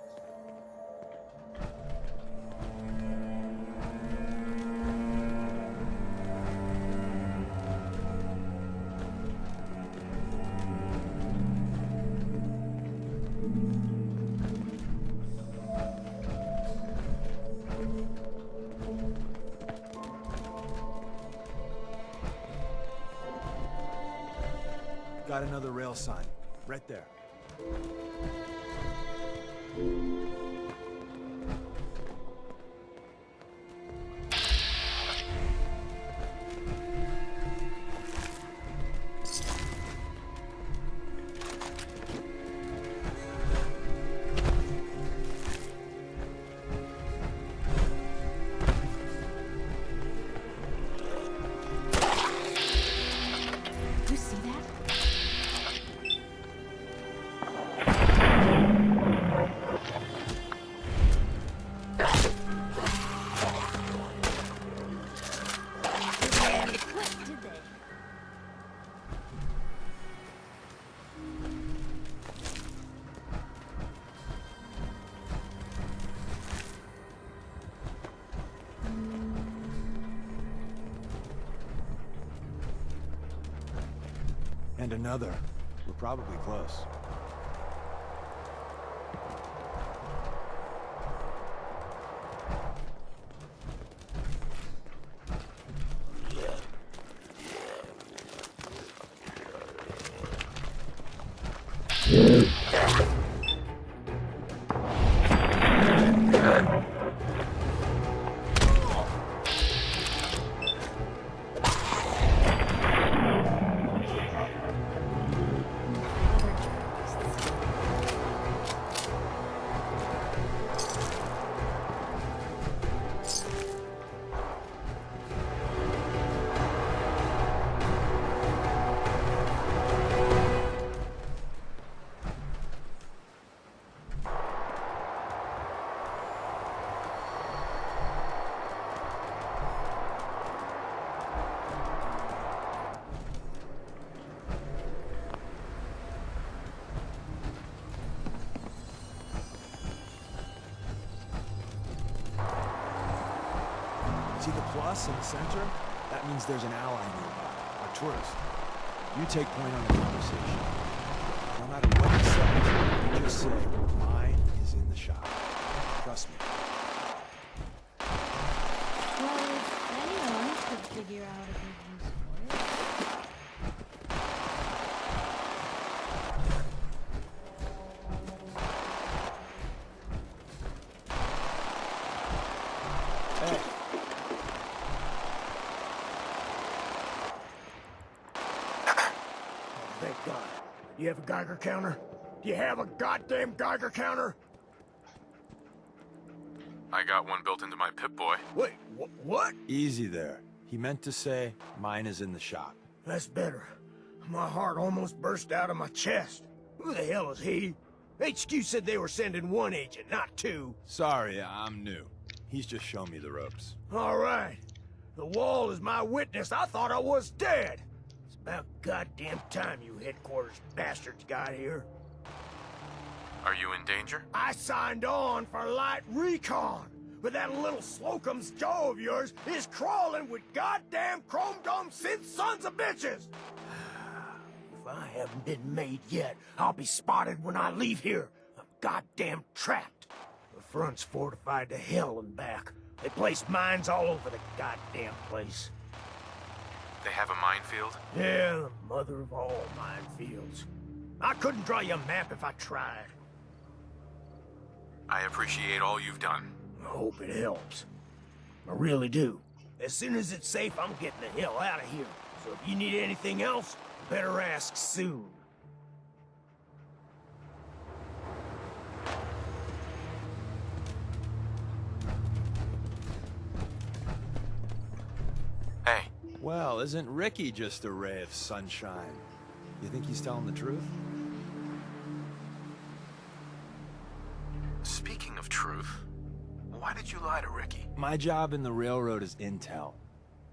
Got another rail sign, right there. You see that? And another. We're probably close. See the plus in the center? That means there's an ally nearby, a tourist. You take point on the conversation. No matter what he says, you just say, mine is in the shop. Trust me. Well, if anyone could figure out a good use for it. Hey. Thank God. You have a Geiger counter? Do you have a goddamn Geiger counter? I got one built into my Pip-Boy. Wait, what? Easy there. He meant to say, mine is in the shop. That's better. My heart almost burst out of my chest. Who the hell is he? HQ said they were sending one agent, not two. Sorry, I'm new. He's just shown me the ropes. All right. The wall is my witness. I thought I was dead. It's about goddamn time you headquarters bastards got here. Are you in danger? I signed on for light recon, but that little Slocum's Joe of yours is crawling with goddamn chrome dome synth sons of bitches. If I haven't been made yet, I'll be spotted when I leave here. I'm goddamn trapped. The front's fortified to hell and back. They placed mines all over the goddamn place. They have a minefield? Yeah, the mother of all minefields. I couldn't draw you a map if I tried. I appreciate all you've done. I hope it helps. I really do. As soon as it's safe, I'm getting the hell out of here. So if you need anything else, better ask soon. Hey. Well, isn't Ricky just a ray of sunshine? You think he's telling the truth? Speaking of truth, why did you lie to Ricky? My job in the railroad is intel.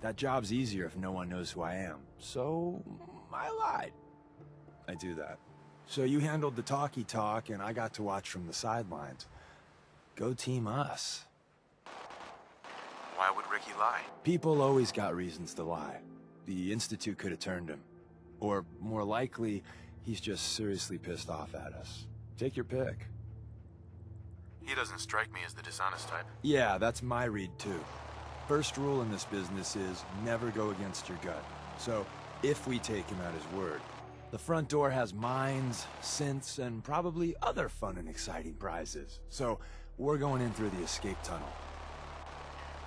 That job's easier if no one knows who I am. So, I lied. I do that. So you handled the talkie talk, and I got to watch from the sidelines. Go team us. Why would Ricky lie? People always got reasons to lie. The Institute could have turned him. Or, more likely, he's just seriously pissed off at us. Take your pick. He doesn't strike me as the dishonest type. Yeah, that's my read too. First rule in this business is never go against your gut. So, if we take him at his word, the front door has mines, synths, and probably other fun and exciting prizes. So, we're going in through the escape tunnel.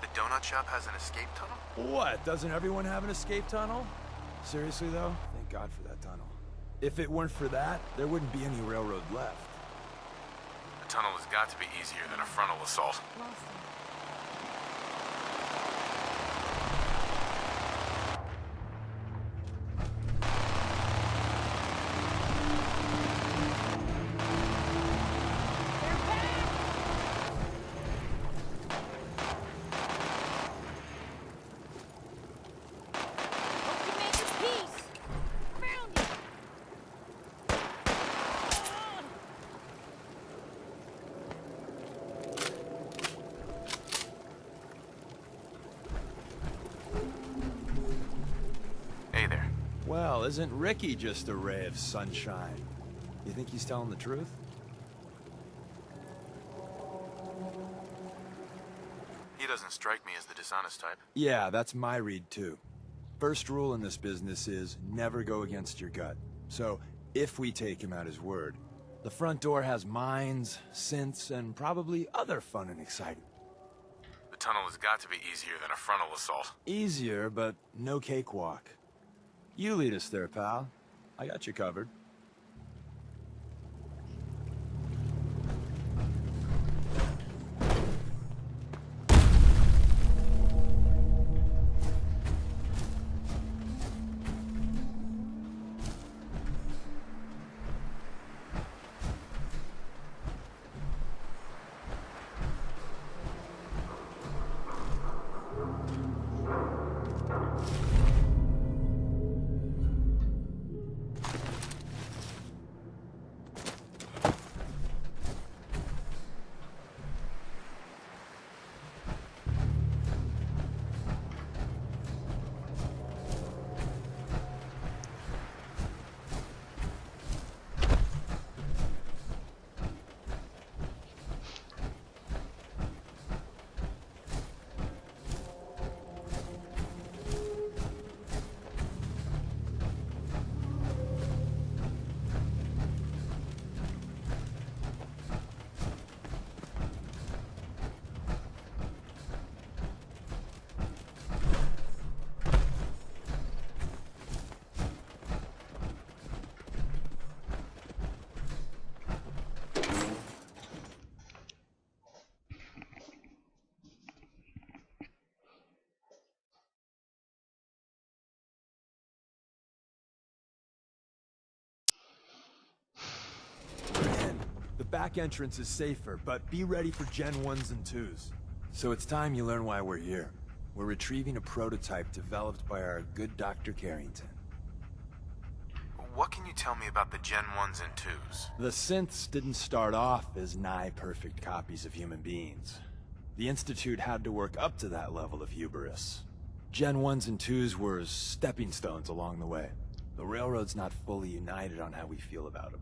The donut shop has an escape tunnel? What? Doesn't everyone have an escape tunnel? Seriously though? Thank God for that tunnel. If it weren't for that, there wouldn't be any railroad left. The tunnel has got to be easier than a frontal assault. Well, isn't Ricky just a ray of sunshine? You think he's telling the truth? He doesn't strike me as the dishonest type. Yeah, that's my read too. First rule in this business is never go against your gut. So, if we take him at his word, the front door has mines, synths, and probably other fun and exciting. The tunnel has got to be easier than a frontal assault. Easier, but no cakewalk. You lead us there, pal. I got you covered. The back entrance is safer, but be ready for Gen 1s and 2s. So it's time you learn why we're here. We're retrieving a prototype developed by our good Dr. Carrington. What can you tell me about the Gen 1s and 2s? The synths didn't start off as nigh-perfect copies of human beings. The Institute had to work up to that level of hubris. Gen 1s and 2s were stepping stones along the way. The Railroad's not fully united on how we feel about them.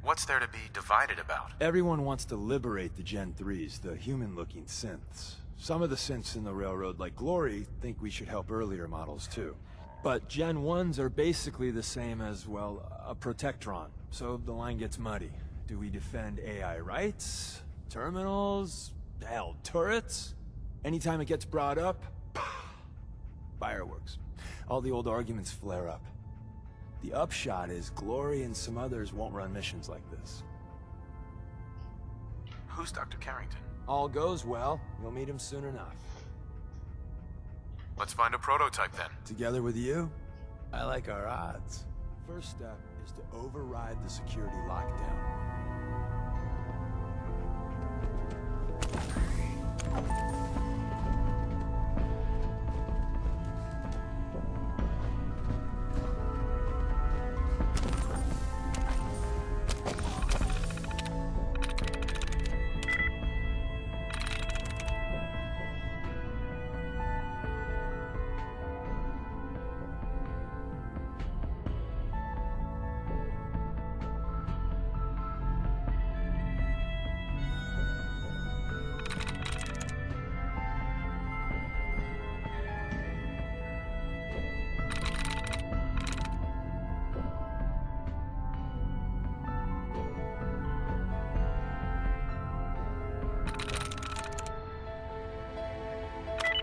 What's there to be divided about? Everyone wants to liberate the Gen 3s, the human-looking synths. Some of the synths in the Railroad, like Glory, think we should help earlier models too. But Gen 1s are basically the same as, well, a Protectron. So the line gets muddy. Do we defend AI rights? Terminals? Hell, turrets? Anytime it gets brought up, fireworks. All the old arguments flare up. The upshot is Glory and some others won't run missions like this. Who's Dr. Carrington? All goes well, you'll meet him soon enough. Let's find a prototype then. Together with you? I like our odds. First step is to override the security lockdown.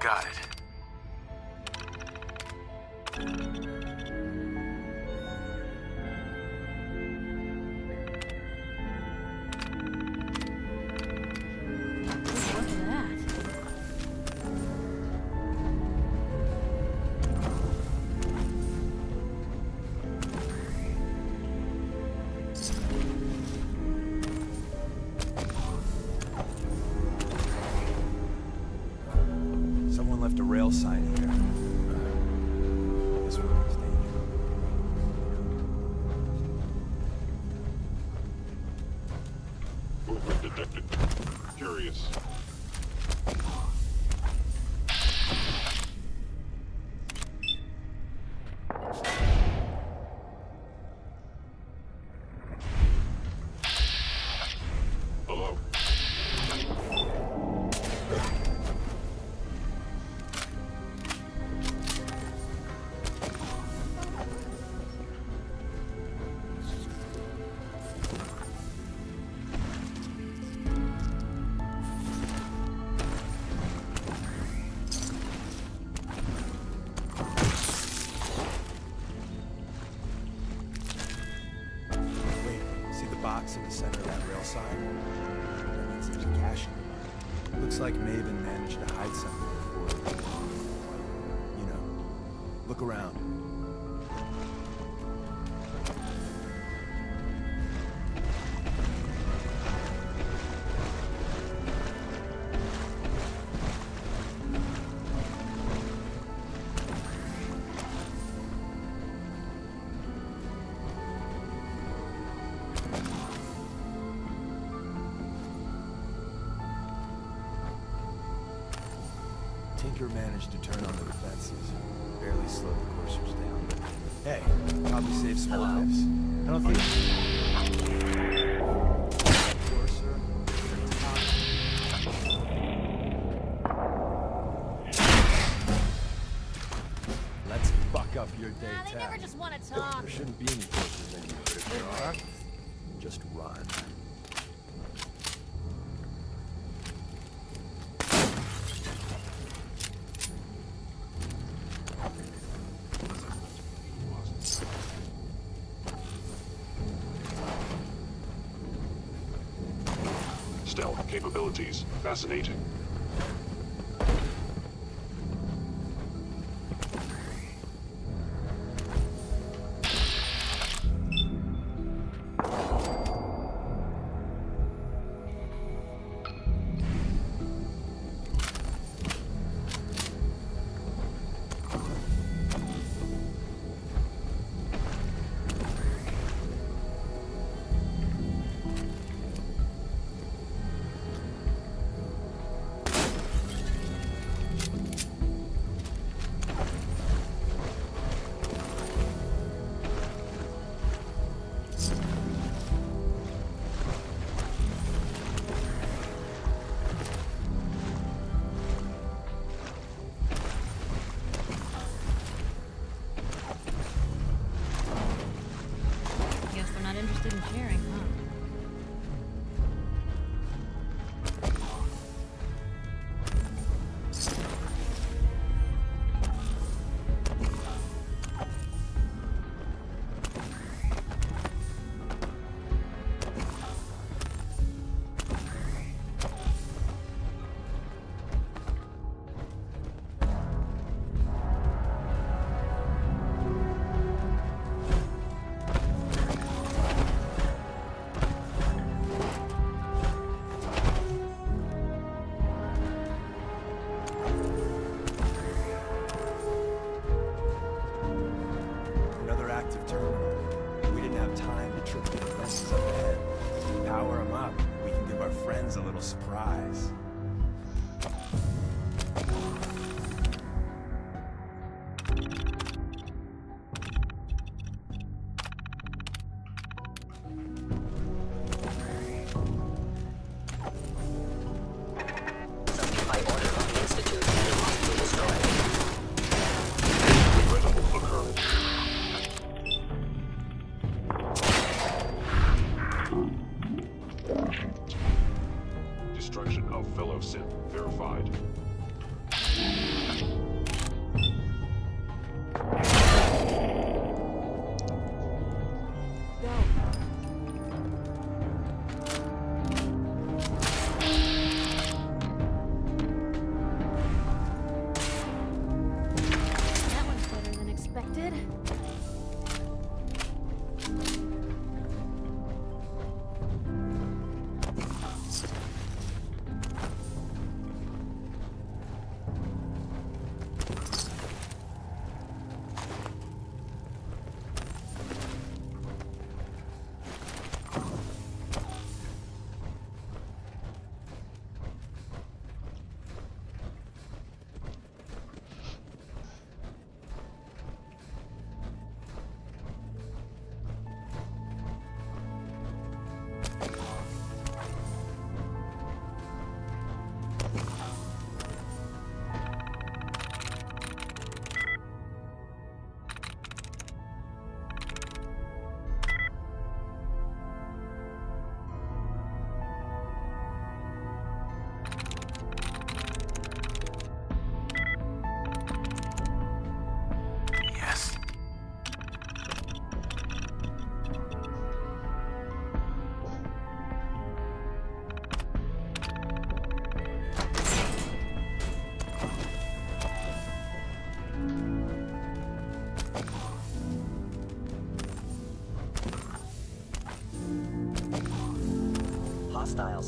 Got it. Look at that. Someone left a rail sign here. This one is dangerous. Movement detected. Curious. Hello? Wait, see the box in the center of that rail sign? That means there's cash in it. Looks like Maven managed to hide something before. You know, look around. Tinker managed to turn on the defenses. Barely slowed the coursers down, but hey, probably saved some lives. I don't think... Courser, let's fuck up your day, They Tab. never just want to talk. There shouldn't be any coursers anymore. If there are, just run. Stealth capabilities. Fascinating.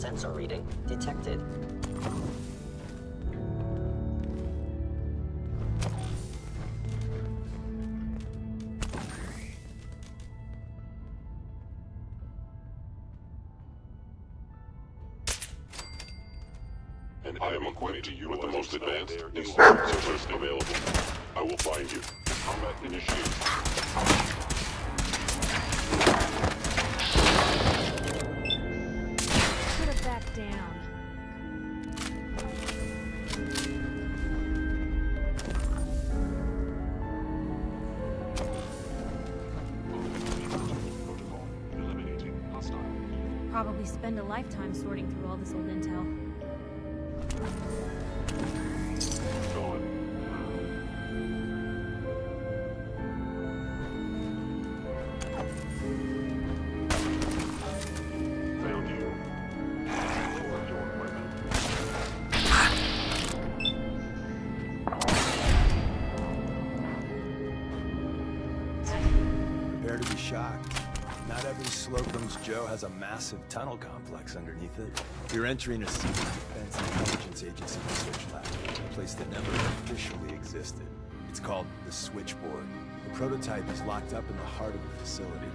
Sensor reading detected. And I am equipped with the most advanced instant service available. I will find you. Combat initiated. Put it back down. Eliminating hostile. Probably spend a lifetime sorting through all this old intel. Found you. For your weapon. Prepare to be shocked. Not every Slocum's Joe has a massive tunnel complex underneath it. You're entering a secret defense and intelligence agency research lab, a place that never officially existed. It's called the Switchboard. The prototype is locked up in the heart of the facility.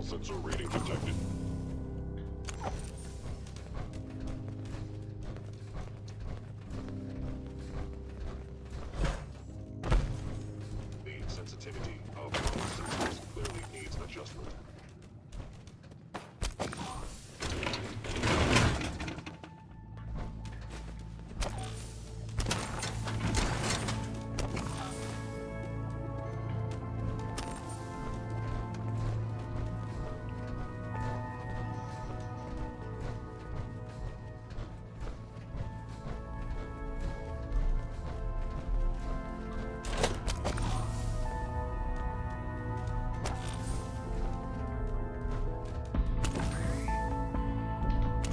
sensor reading detected. The sensitivity of thermal sensors clearly needs adjustment.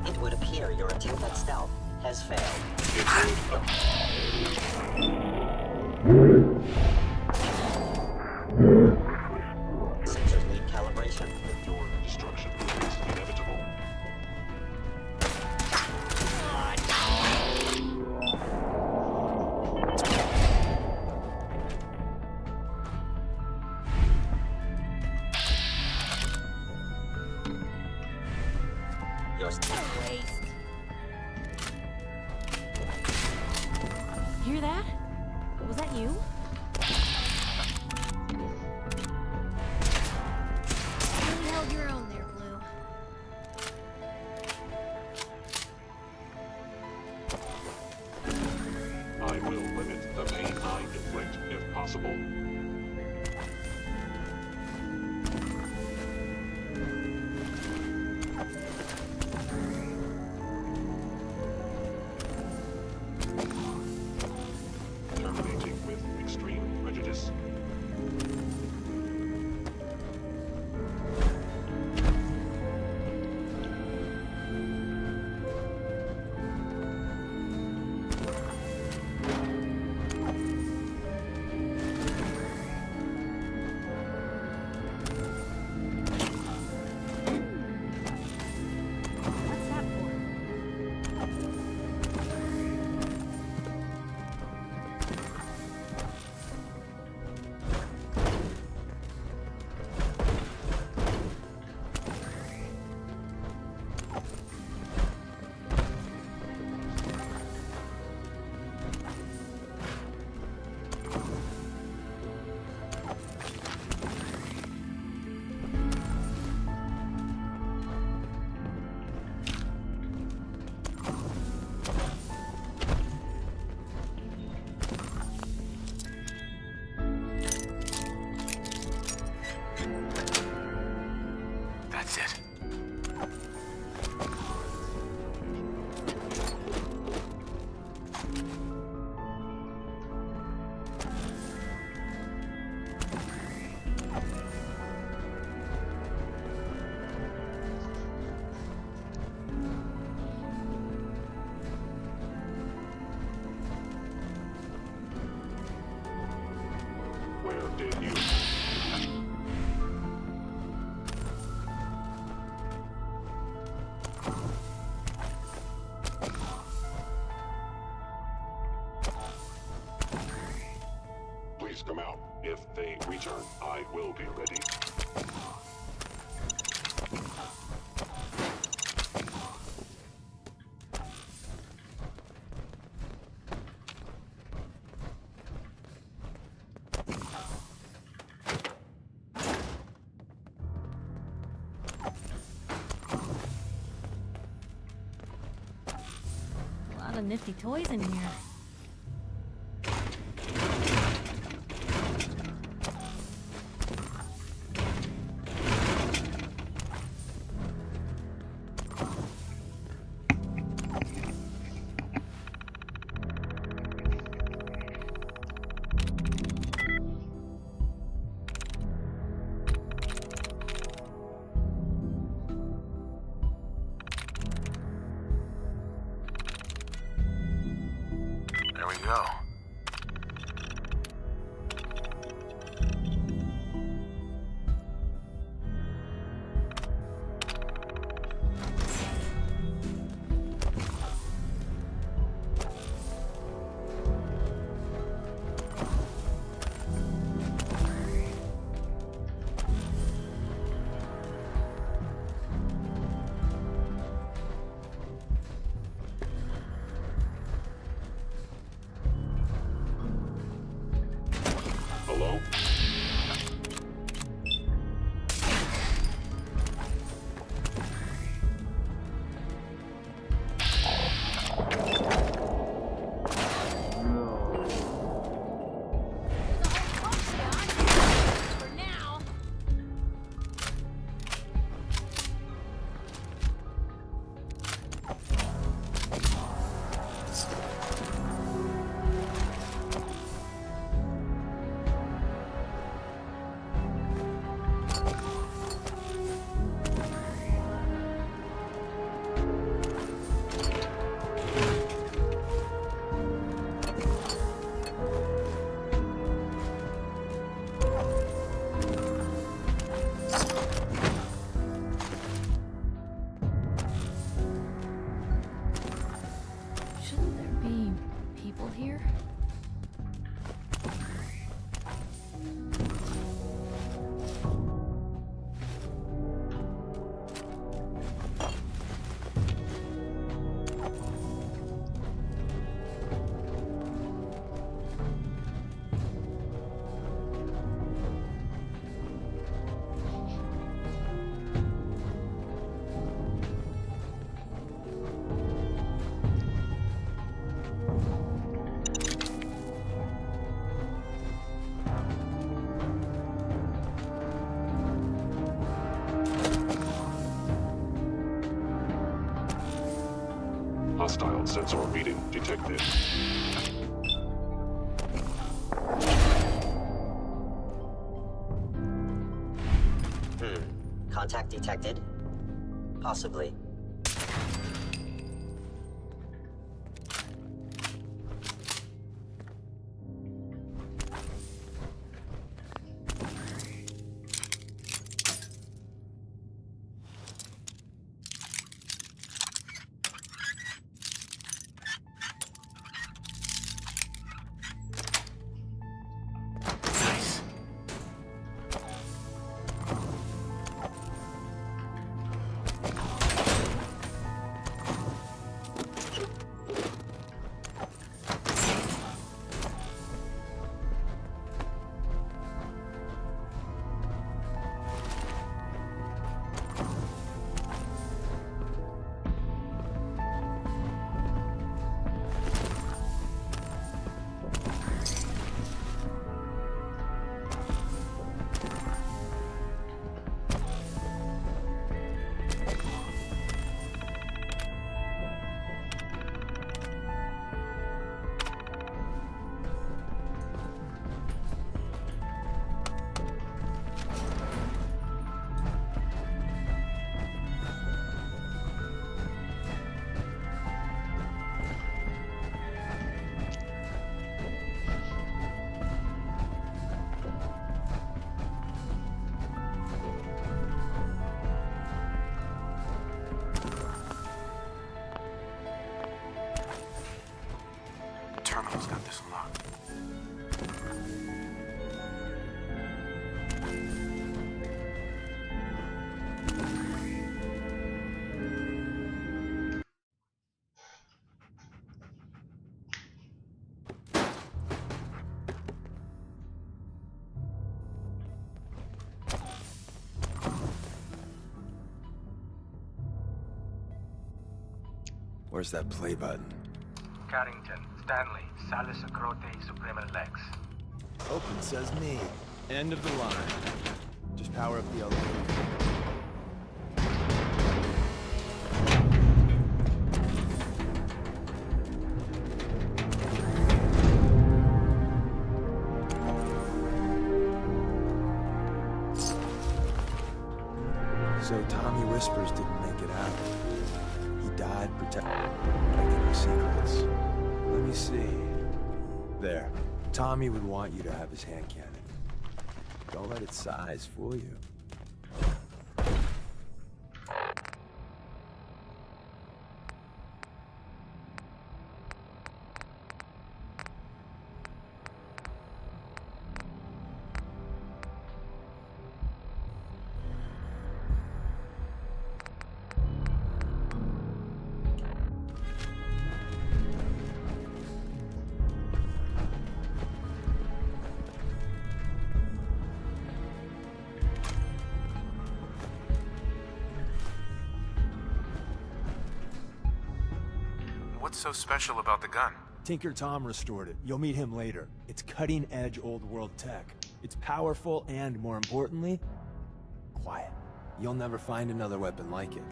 It would appear your attempt at stealth has failed. Sensors need calibration. Your destruction is inevitable. Hear that? Was that you? Really held your own there, Blue. I will limit the pain I inflict if possible. Terminating with extreme prejudice. What's that for? That's it. Where did you? Please come out. If they return, I will be ready. A lot of nifty toys in here. There we go. Hostile sensor reading detected. Contact detected? Possibly. Terminal's got this unlocked. Where's that play button? Carrington, Stanley, Salus Acrote, Suprema Lex. Open says me. End of the line. Just power up the elevator. So Tommy Whispers didn't make it out. He died protecting our secrets. Let me see. There. Tommy would want you to have his hand cannon. Don't let its size fool you. What's so special about the gun? Tinker Tom restored it. You'll meet him later. It's cutting-edge old-world tech. It's powerful and, more importantly, quiet. You'll never find another weapon like it.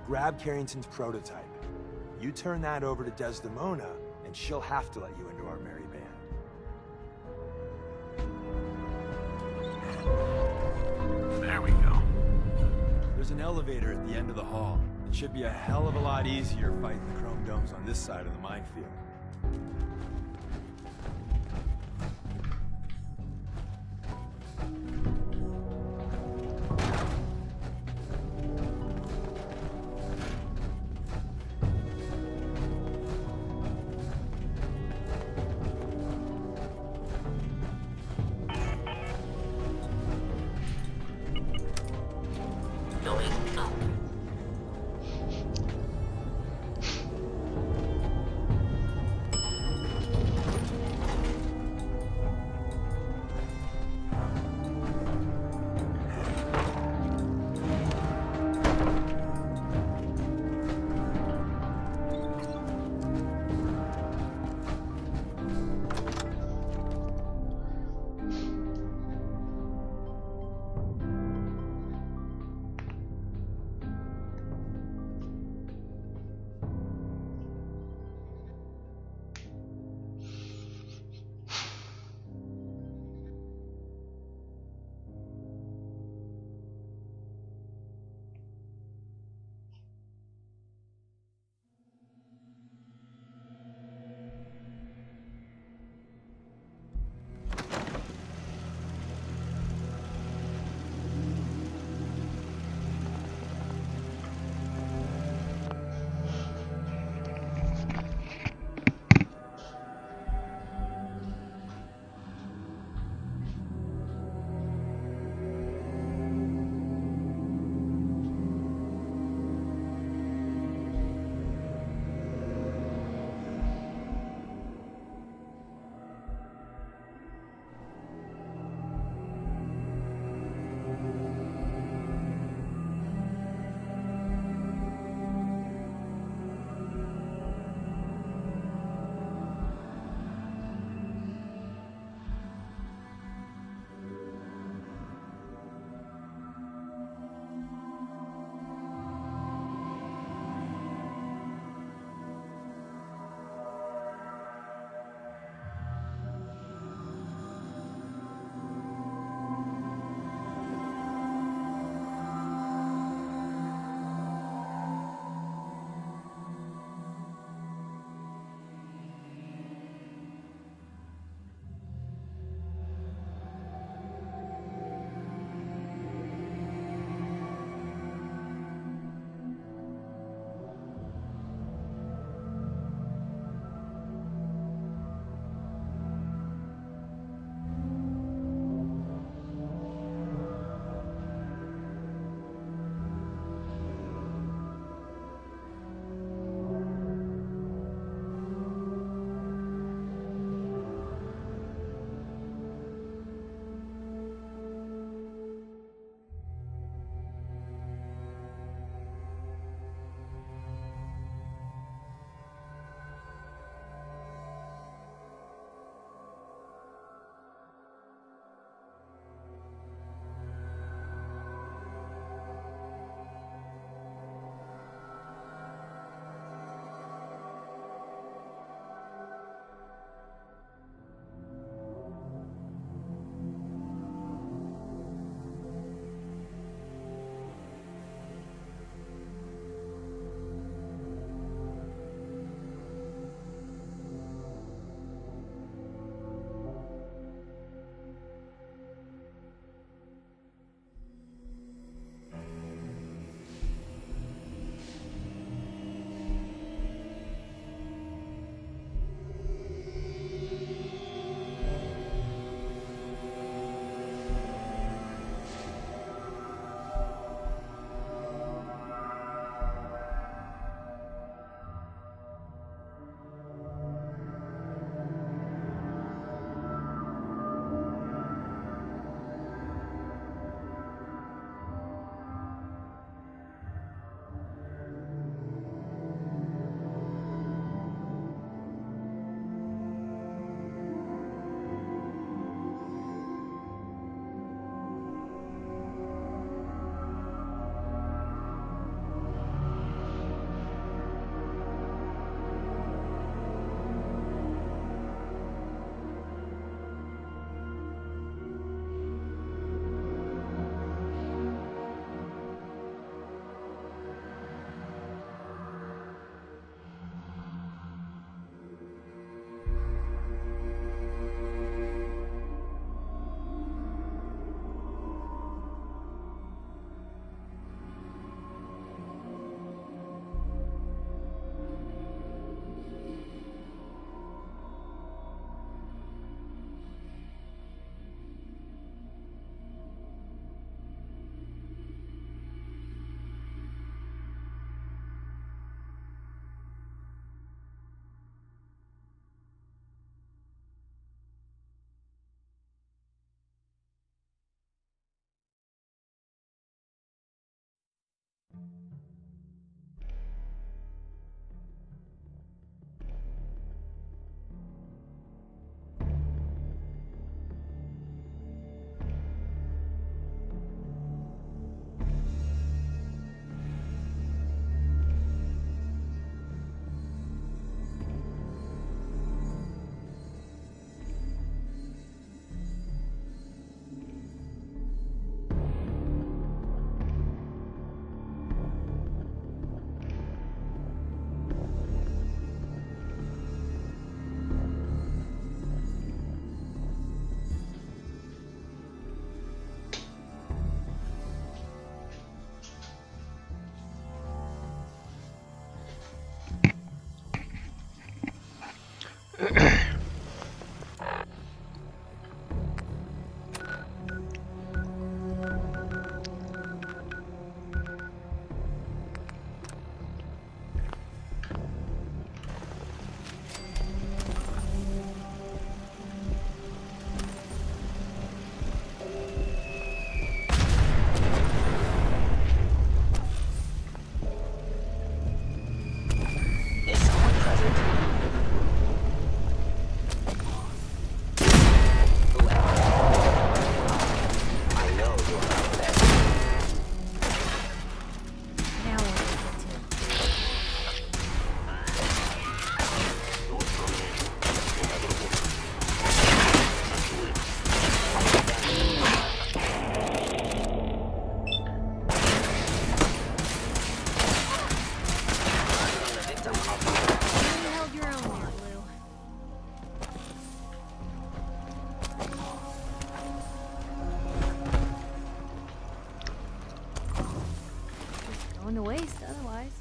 Grab Carrington's prototype. You turn that over to Desdemona, and she'll have to let you into our merry band. There we go. There's an elevator at the end of the hall. It should be a hell of a lot easier fighting the chrome domes on this side of the minefield. Going up. Is someone present? Whoever. I know you're out there. Now what do we do? You held your own there, Blue. Just going to waste otherwise.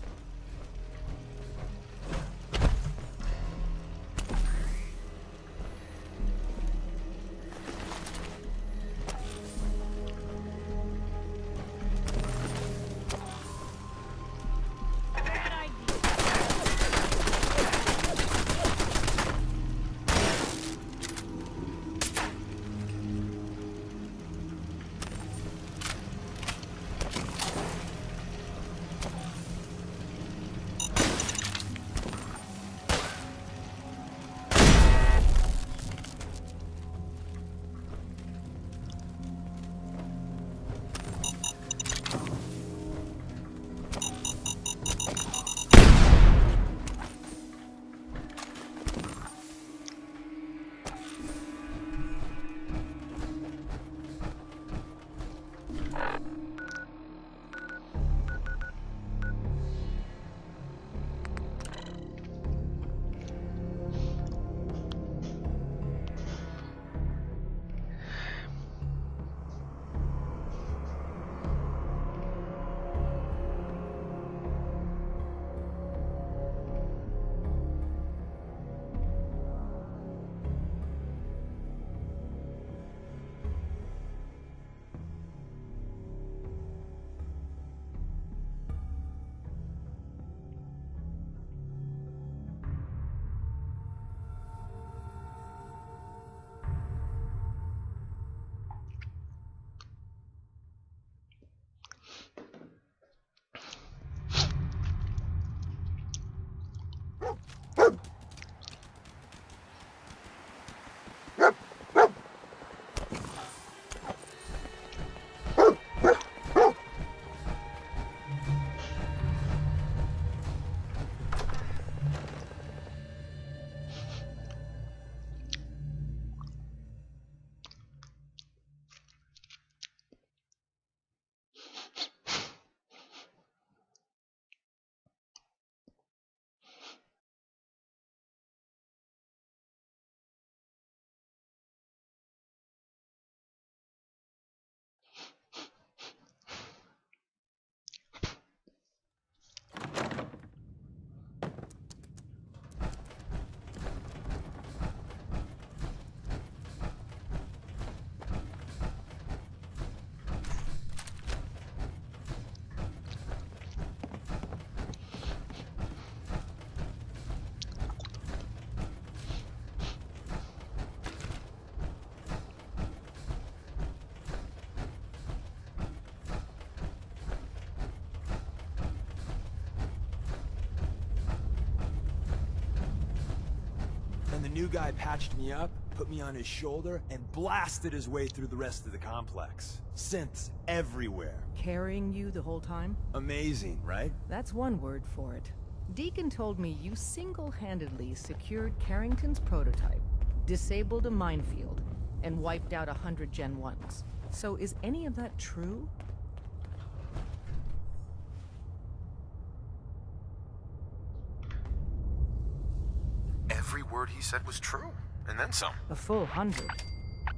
The new guy patched me up, put me on his shoulder, and blasted his way through the rest of the complex. Synths everywhere. Carrying you the whole time? Amazing, right? That's one word for it. Deacon told me you single-handedly secured Carrington's prototype, disabled a minefield, and wiped out 100 Gen 1s. So is any of that true? Every word he said was true, and then some. A full 100.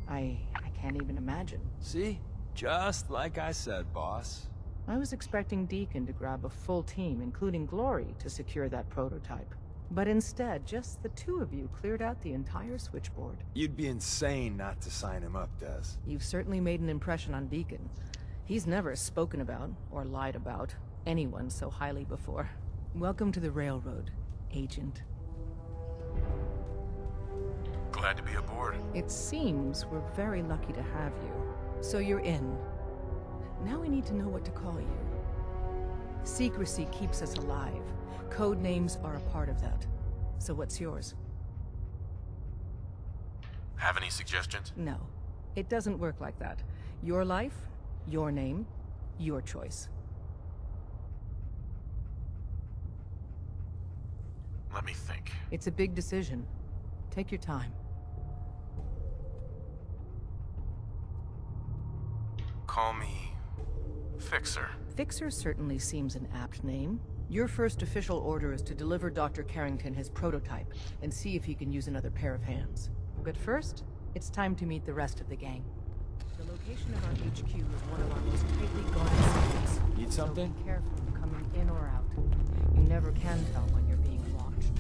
I can't even imagine. See? Just like I said, boss. I was expecting Deacon to grab a full team, including Glory, to secure that prototype. But instead, just the two of you cleared out the entire switchboard. You'd be insane not to sign him up, Des. You've certainly made an impression on Deacon. He's never spoken about, or lied about, anyone so highly before. Welcome to the Railroad, Agent. Glad to be aboard. It seems we're very lucky to have you. So you're in. Now we need to know what to call you. Secrecy keeps us alive. Code names are a part of that. So what's yours? Have any suggestions? No. It doesn't work like that. Your life, your name, your choice. Let me think. It's a big decision. Take your time. Call me Fixer. Fixer certainly seems an apt name. Your first official order is to deliver Dr. Carrington his prototype and see if he can use another pair of hands. But first, it's time to meet the rest of the gang. The location of our HQ is one of our most tightly guarded secrets. Need something? So be careful coming in or out. You never can tell when you're being watched.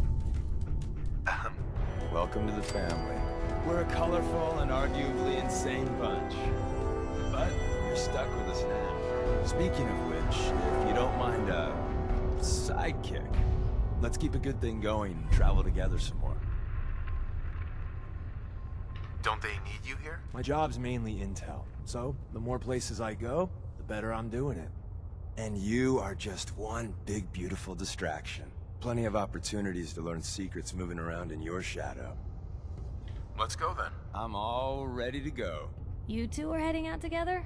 Welcome to the family. We're a colorful and arguably insane bunch. But you're stuck with us now. Speaking of which, if you don't mind a sidekick, let's keep a good thing going and travel together some more. Don't they need you here? My job's mainly intel, so the more places I go, the better I'm doing it. And you are just one big, beautiful distraction. Plenty of opportunities to learn secrets moving around in your shadow. Let's go then. I'm all ready to go. You two are heading out together?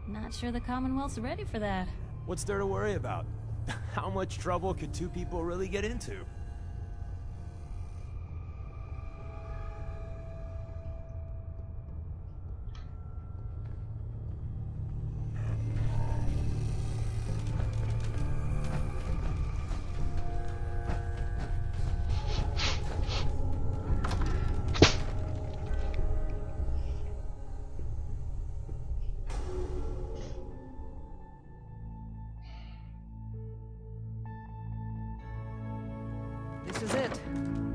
Not sure the Commonwealth's ready for that. What's there to worry about? How much trouble could two people really get into? This is it.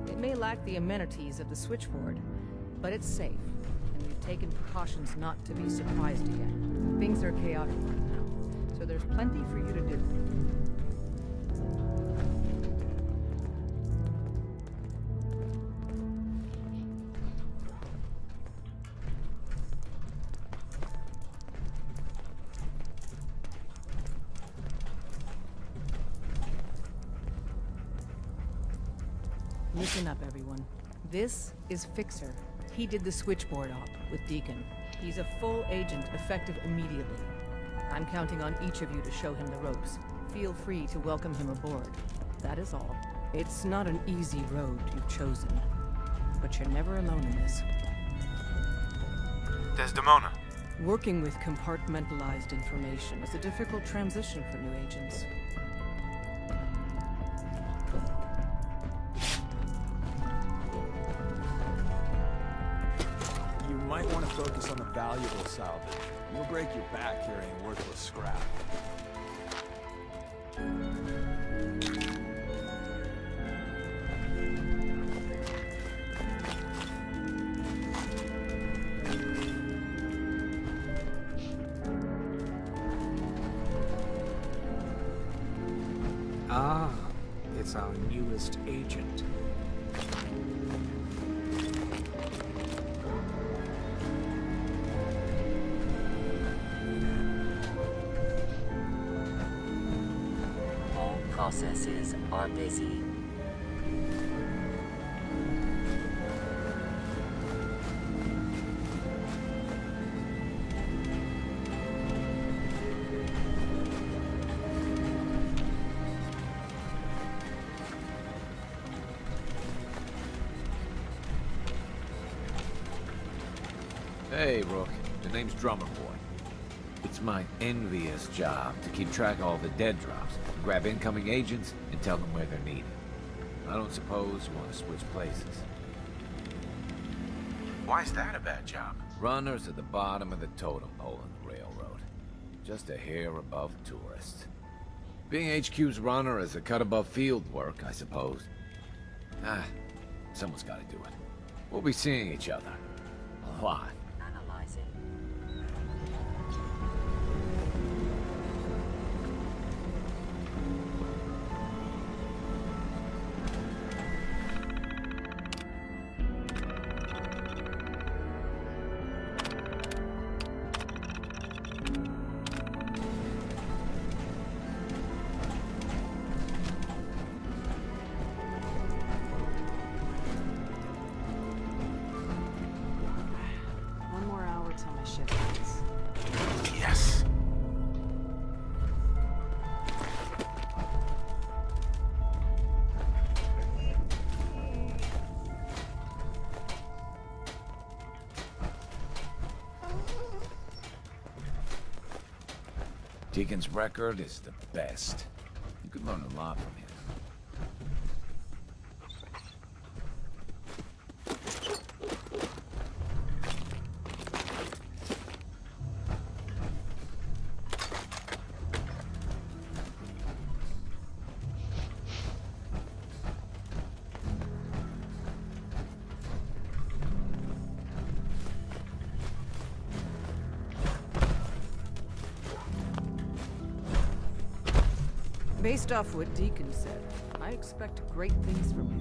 It may lack the amenities of the switchboard, but it's safe, and we've taken precautions not to be surprised again. Things are chaotic right now, so there's plenty for you to do. Listen up, everyone. This is Fixer. He did the switchboard op with Deacon. He's a full agent, effective immediately. I'm counting on each of you to show him the ropes. Feel free to welcome him aboard. That is all. It's not an easy road you've chosen, but you're never alone in this. Desdemona. Working with compartmentalized information is a difficult transition for new agents. You might want to focus on the valuable salvage. You'll break your back carrying worthless scrap. Ah, it's our newest agent. All processes are busy. Hey, Rook. The name's Drummer Boy. It's my envious job to keep track of all the dead drops, grab incoming agents, and tell them where they're needed. I don't suppose you want to switch places. Why is that a bad job? Runners at the bottom of the totem pole in the railroad. Just a hair above tourists. Being HQ's runner is a cut above field work, I suppose. Someone's gotta do it. We'll be seeing each other. A lot. Analyze it. One more hour till my shift ends. Yes. Deacon's record is the best. You could learn a lot from him. Based off what Deacon said, I expect great things from him.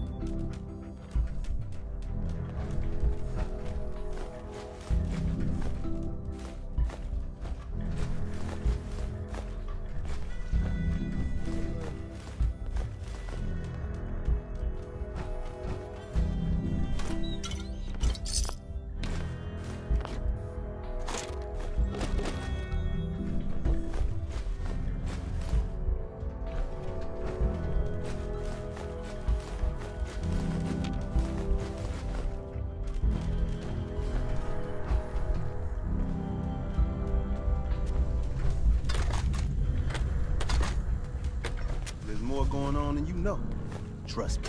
There's more going on than you know. Trust me.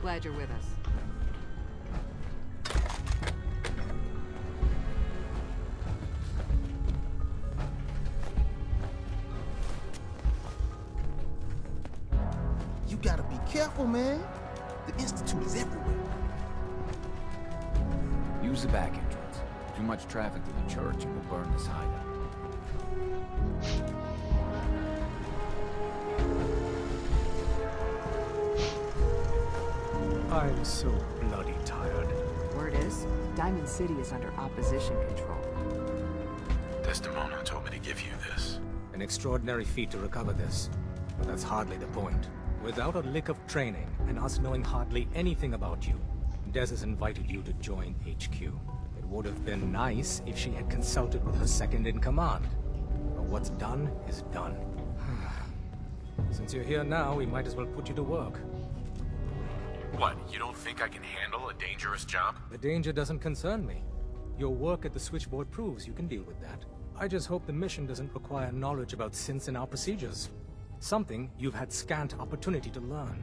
Glad you're with us. You gotta be careful, man. The Institute is everywhere. Use the back entrance. Too much traffic to the church and we'll burn this hideout. I'm so bloody tired. Word is, Diamond City is under opposition control. Desdemona told me to give you this. An extraordinary feat to recover this. But that's hardly the point. Without a lick of training, and us knowing hardly anything about you, Des has invited you to join HQ. It would have been nice if she had consulted with her second-in-command. But what's done is done. Since you're here now, we might as well put you to work. What, you don't think I can handle a dangerous job? The danger doesn't concern me. Your work at the switchboard proves you can deal with that. I just hope the mission doesn't require knowledge about synths and our procedures. Something you've had scant opportunity to learn.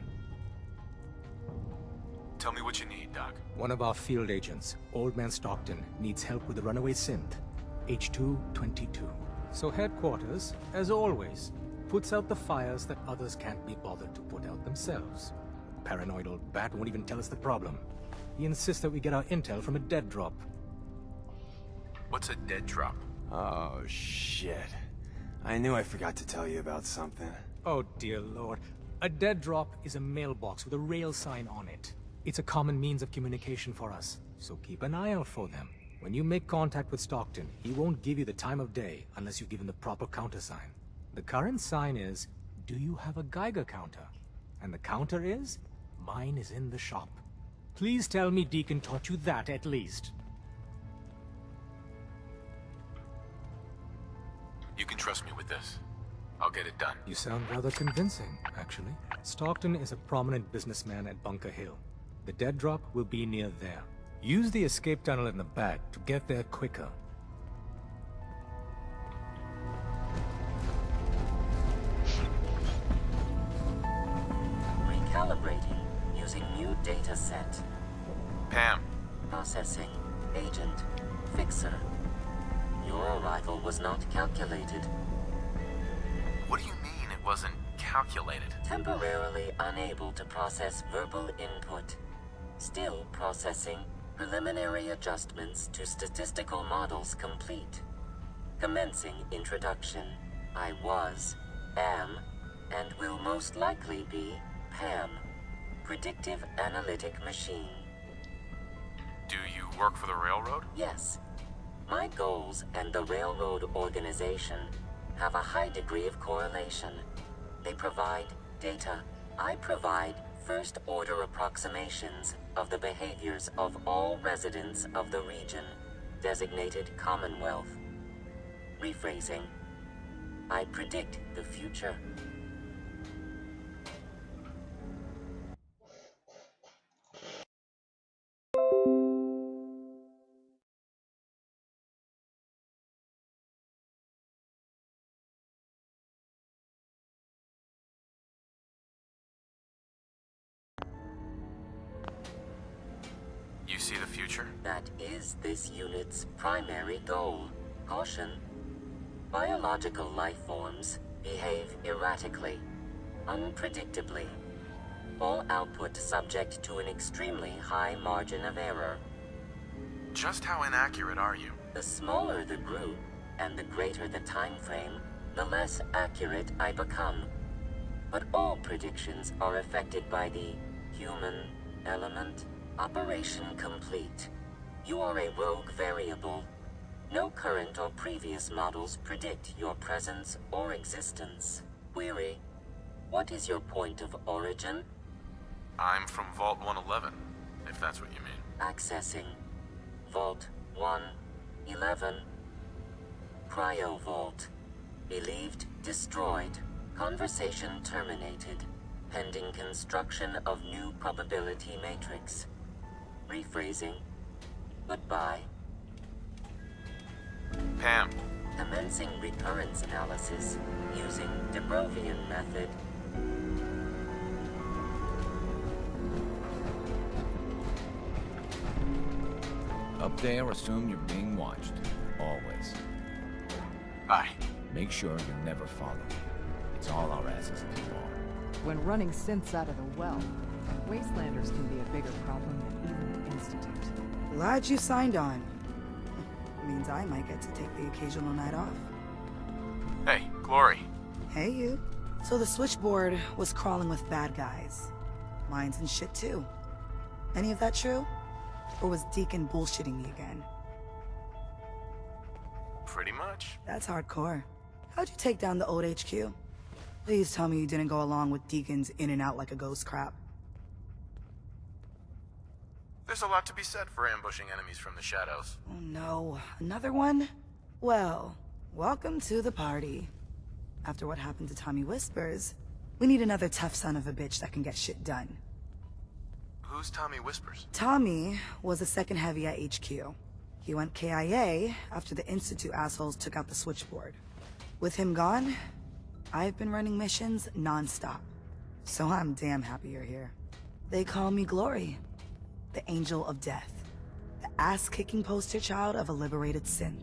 Tell me what you need, Doc. One of our field agents, Old Man Stockton, needs help with the runaway synth, H222. So headquarters, as always, puts out the fires that others can't be bothered to put out themselves. The paranoid old bat won't even tell us the problem. He insists that we get our intel from a dead drop. What's a dead drop? Oh, shit. I knew I forgot to tell you about something. Oh, dear lord. A dead drop is a mailbox with a rail sign on it. It's a common means of communication for us, so keep an eye out for them. When you make contact with Stockton, he won't give you the time of day unless you give him the proper countersign. The current sign is, do you have a Geiger counter? And the counter is, mine is in the shop. Please tell me Deacon taught you that at least. You can trust me with this. I'll get it done. You sound rather convincing, actually. Stockton is a prominent businessman at Bunker Hill. The dead drop will be near there. Use the escape tunnel in the back to get there quicker. Recalibrating using new data set. Pam. Processing. Agent Fixer. Your arrival was not calculated. What do you mean it wasn't calculated? Temporarily unable to process verbal input. Still processing. Preliminary adjustments to statistical models complete. Commencing introduction. I was, am, and will most likely be Pam. Predictive Analytic Machine. Do you work for the railroad? Yes. My goals and the railroad organization have a high degree of correlation. They provide data. I provide first-order approximations of the behaviors of all residents of the region, designated Commonwealth. Rephrasing. I predict the future. You see the future? That is this unit's primary goal. Caution. Biological life forms behave erratically, unpredictably. All output subject to an extremely high margin of error. Just how inaccurate are you? The smaller the group, and the greater the time frame, the less accurate I become. But all predictions are affected by the human element. Operation complete. You are a rogue variable. No current or previous models predict your presence or existence. Query. What is your point of origin? I'm from Vault 111, if that's what you mean. Accessing. Vault 111. Cryo Vault. Believed destroyed. Conversation terminated. Pending construction of new probability matrix. Rephrasing. Goodbye. Pam. Commencing recurrence analysis using de Brovian method. Up there, assume you're being watched. Always. Aye. Make sure you never follow me. It's all our asses anymore. When running synths out of the well, Wastelanders can be a bigger problem than even the Institute. Glad you signed on. Means I might get to take the occasional night off. Hey, Glory. Hey, you. So the switchboard was crawling with bad guys. Mines and shit, too. Any of that true? Or was Deacon bullshitting me again? Pretty much. That's hardcore. How'd you take down the old HQ? Please tell me you didn't go along with Deacon's in and out like a ghost crap. There's a lot to be said for ambushing enemies from the shadows. Oh no, another one? Well, welcome to the party. After what happened to Tommy Whispers, we need another tough son of a bitch that can get shit done. Who's Tommy Whispers? Tommy was the second heavy at HQ. He went KIA after the Institute assholes took out the switchboard. With him gone, I've been running missions non-stop. So I'm damn happy you're here. They call me Glory. The Angel of Death. The ass-kicking poster child of a liberated synth.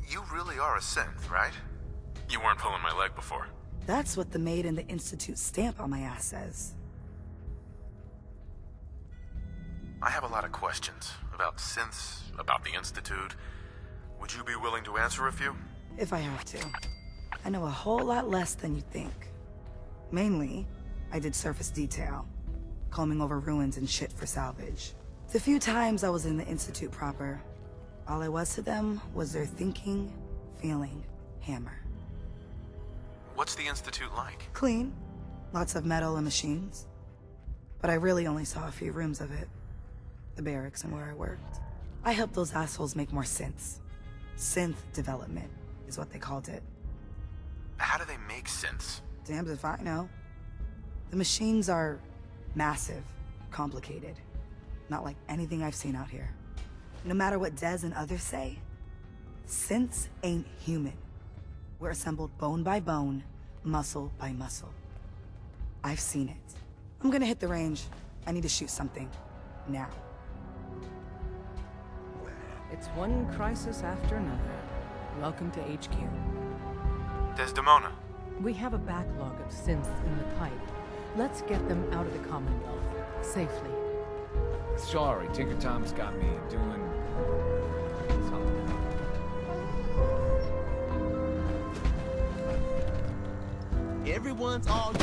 You really are a synth, right? You weren't pulling my leg before. That's what the Made in the Institute stamp on my ass says. I have a lot of questions about synths, about the Institute. Would you be willing to answer a few? If I have to. I know a whole lot less than you think. Mainly, I did surface detail, combing over ruins and shit for salvage. The few times I was in the Institute proper, all I was to them was their thinking, feeling hammer. What's the Institute like? Clean. Lots of metal and machines. But I really only saw a few rooms of it. The barracks and where I worked. I helped those assholes make more synths. Synth development is what they called it. How do they make synths? Damned if I know. The machines are massive, complicated. Not like anything I've seen out here. No matter what Dez and others say, synths ain't human. We're assembled bone by bone, muscle by muscle. I've seen it. I'm gonna hit the range. I need to shoot something. Now. It's one crisis after another. Welcome to HQ. Desdemona. We have a backlog of synths in the pipe. Let's get them out of the Commonwealth, safely. Sorry, Tinker Tom's got me doing something. Everyone's all...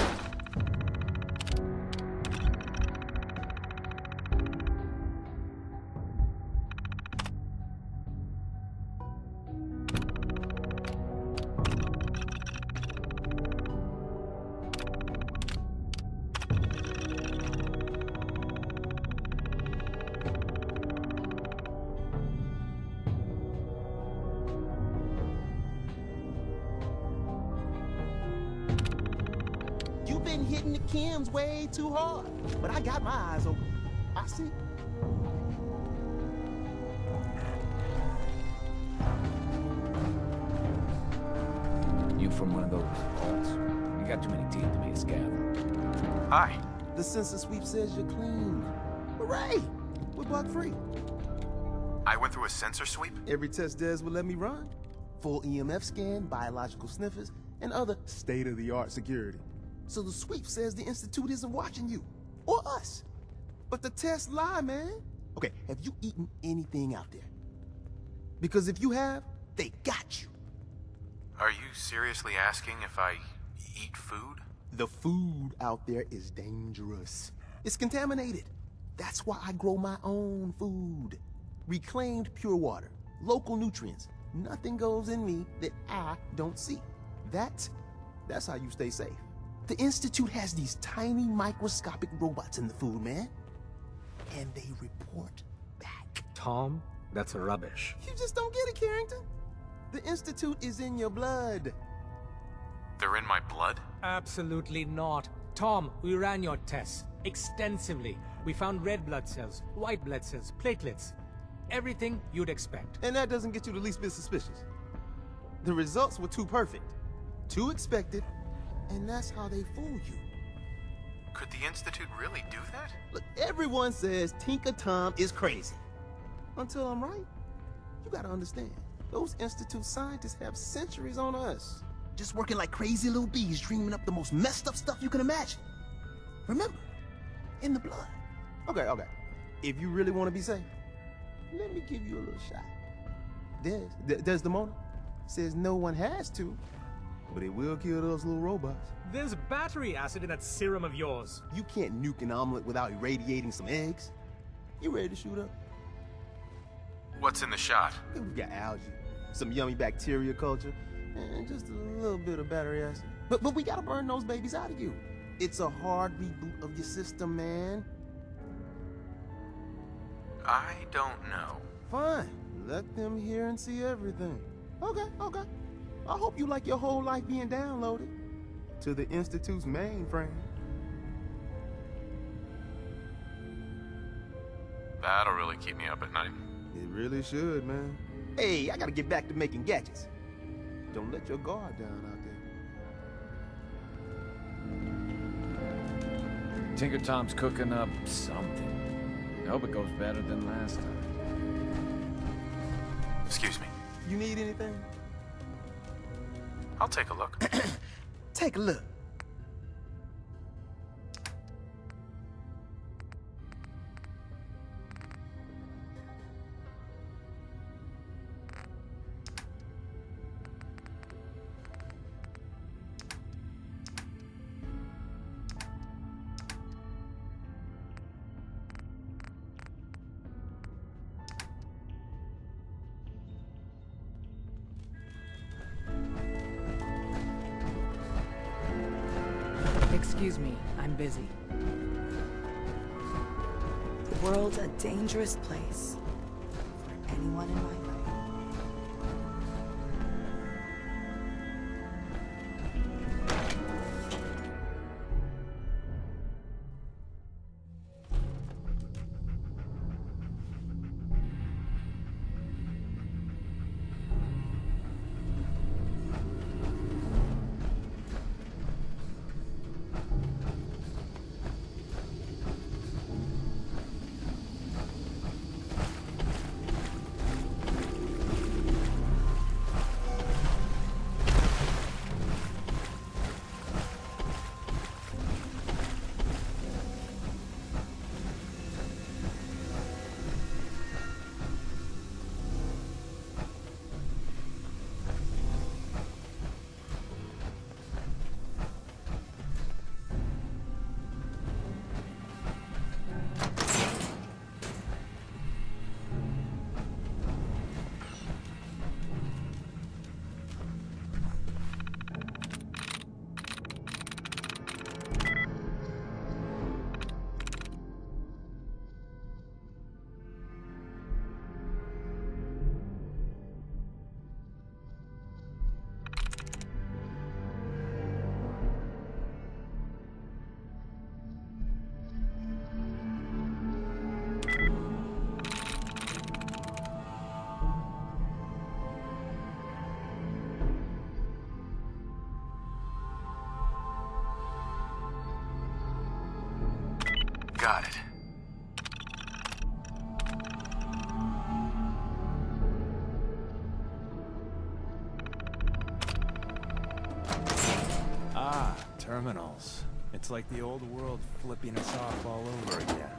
You've been hitting the chems way too hard, but I got my eyes open. I see. You from one of those vaults? You got too many teeth to be a scab. Hi. The census sweep says you're clean. Hooray! We're bug free. I went through a sensor sweep? Every test Des will let me run. Full EMF scan, biological sniffers, and other state-of-the-art security. So the sweep says the Institute isn't watching you, or us. But the tests lie, man. Okay, have you eaten anything out there? Because if you have, they got you. Are you seriously asking if I eat food? The food out there is dangerous. It's contaminated. That's why I grow my own food. Reclaimed pure water, local nutrients. Nothing goes in me that I don't see. That's how you stay safe. The Institute has these tiny microscopic robots in the food, man. And they report back. Tom, that's rubbish. You just don't get it, Carrington. The Institute is in your blood. They're in my blood? Absolutely not. Tom, we ran your tests extensively. We found red blood cells, white blood cells, platelets. Everything you'd expect. And that doesn't get you the least bit suspicious. The results were too perfect, too expected, and that's how they fool you. Could the Institute really do that? Look, everyone says Tinker Tom is crazy. Until I'm right. You gotta understand, those Institute scientists have centuries on us. Just working like crazy little bees, dreaming up the most messed up stuff you can imagine. Remember, in the blood. Okay. If you really want to be safe, let me give you a little shot. Desdemona says no one has to, but it will kill those little robots. There's battery acid in that serum of yours. You can't nuke an omelet without irradiating some eggs. You ready to shoot up? What's in the shot? We've got algae, some yummy bacteria culture, and just a little bit of battery acid. But we gotta burn those babies out of you. It's a hard reboot of your system, man. I don't know. Fine. Let them hear and see everything. Okay. I hope you like your whole life being downloaded to the Institute's mainframe. That'll really keep me up at night. It really should, man. Hey, I gotta get back to making gadgets. Don't let your guard down out there. Tinker Tom's cooking up something. I hope it goes better than last time. Excuse me. You need anything? I'll take a look. Take a look. Excuse me, I'm busy. The world's a dangerous place for anyone in my life. got it. Ah, terminals. It's like the old world flipping us off all over again.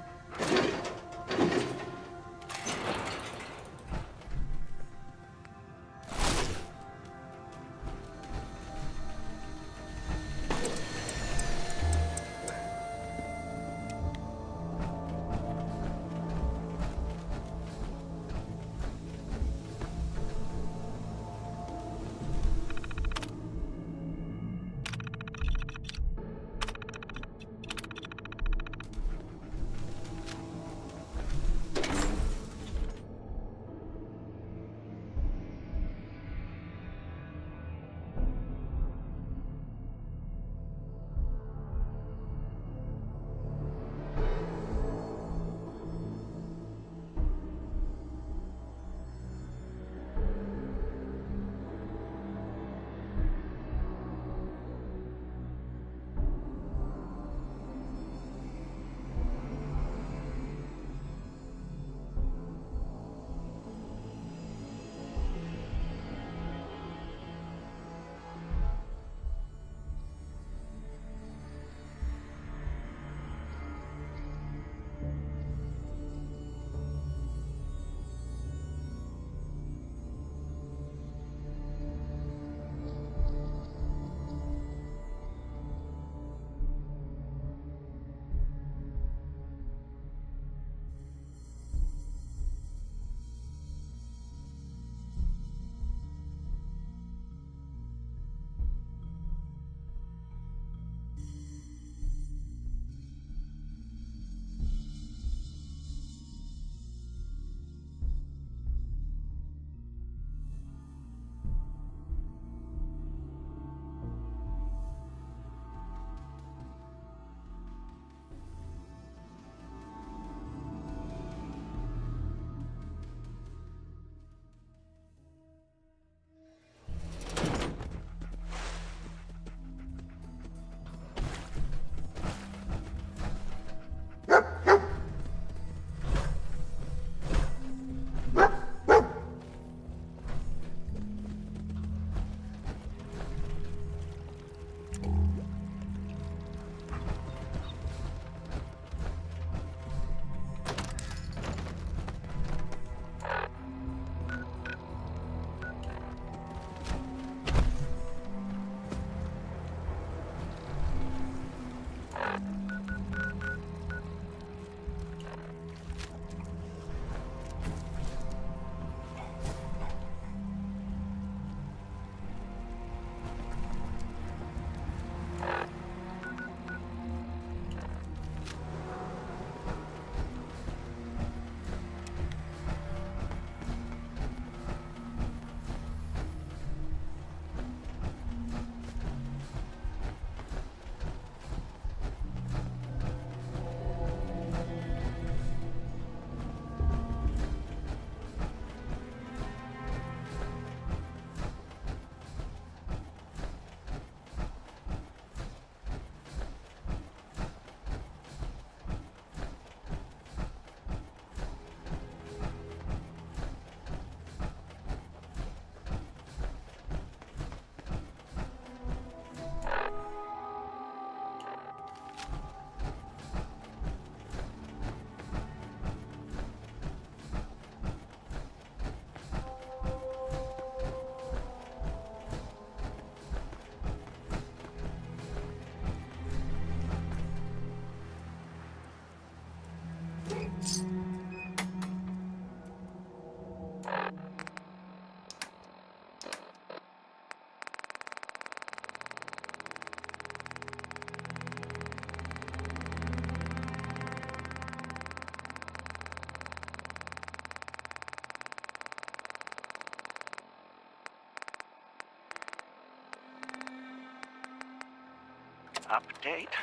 Update.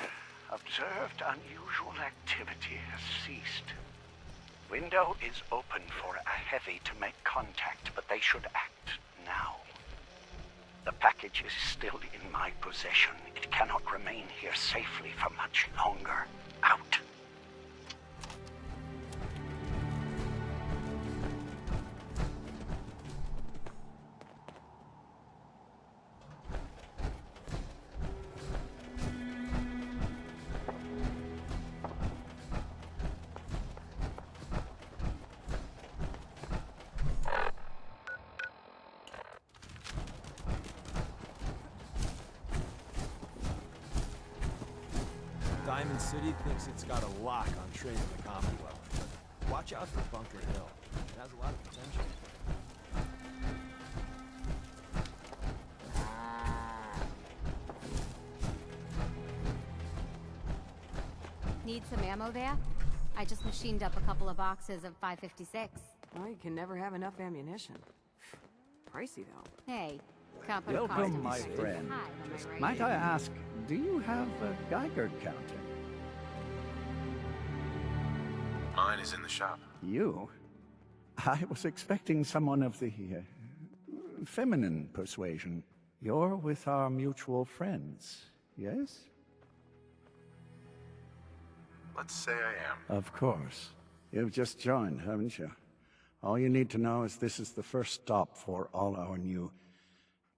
Observed unusual activity has ceased. Window is open for a heavy to make contact, but they should act now. The package is still in my possession. It cannot remain here safely for much longer. Out. Diamond City thinks it's got a lock on trading the Commonwealth. But watch out for Bunker Hill. It has a lot of potential. Need some ammo there? I just machined up a couple of boxes of 5.56. Well, you can never have enough ammunition. Pricey, though. Hey, can't put a cost Welcome, on my this. friend. Hi, am I right? Might I ask, do you have a Geiger counter? Mine is in the shop. You? I was expecting someone of the feminine persuasion. You're with our mutual friends, yes? Let's say I am. Of course. You've just joined, haven't you? All you need to know is this is the first stop for all our new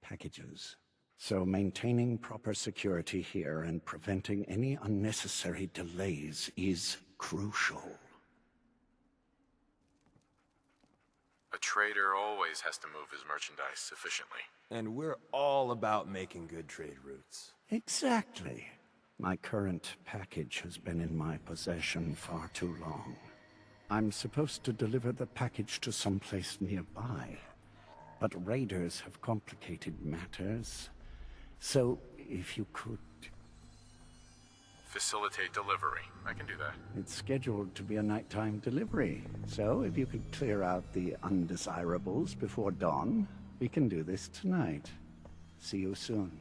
packages. So maintaining proper security here and preventing any unnecessary delays is crucial. A trader always has to move his merchandise efficiently. And we're all about making good trade routes. Exactly. My current package has been in my possession far too long. I'm supposed to deliver the package to someplace nearby, but raiders have complicated matters. So, if you could... Facilitate delivery. I can do that. It's scheduled to be a nighttime delivery, so if you could clear out the undesirables before dawn, we can do this tonight. See you soon.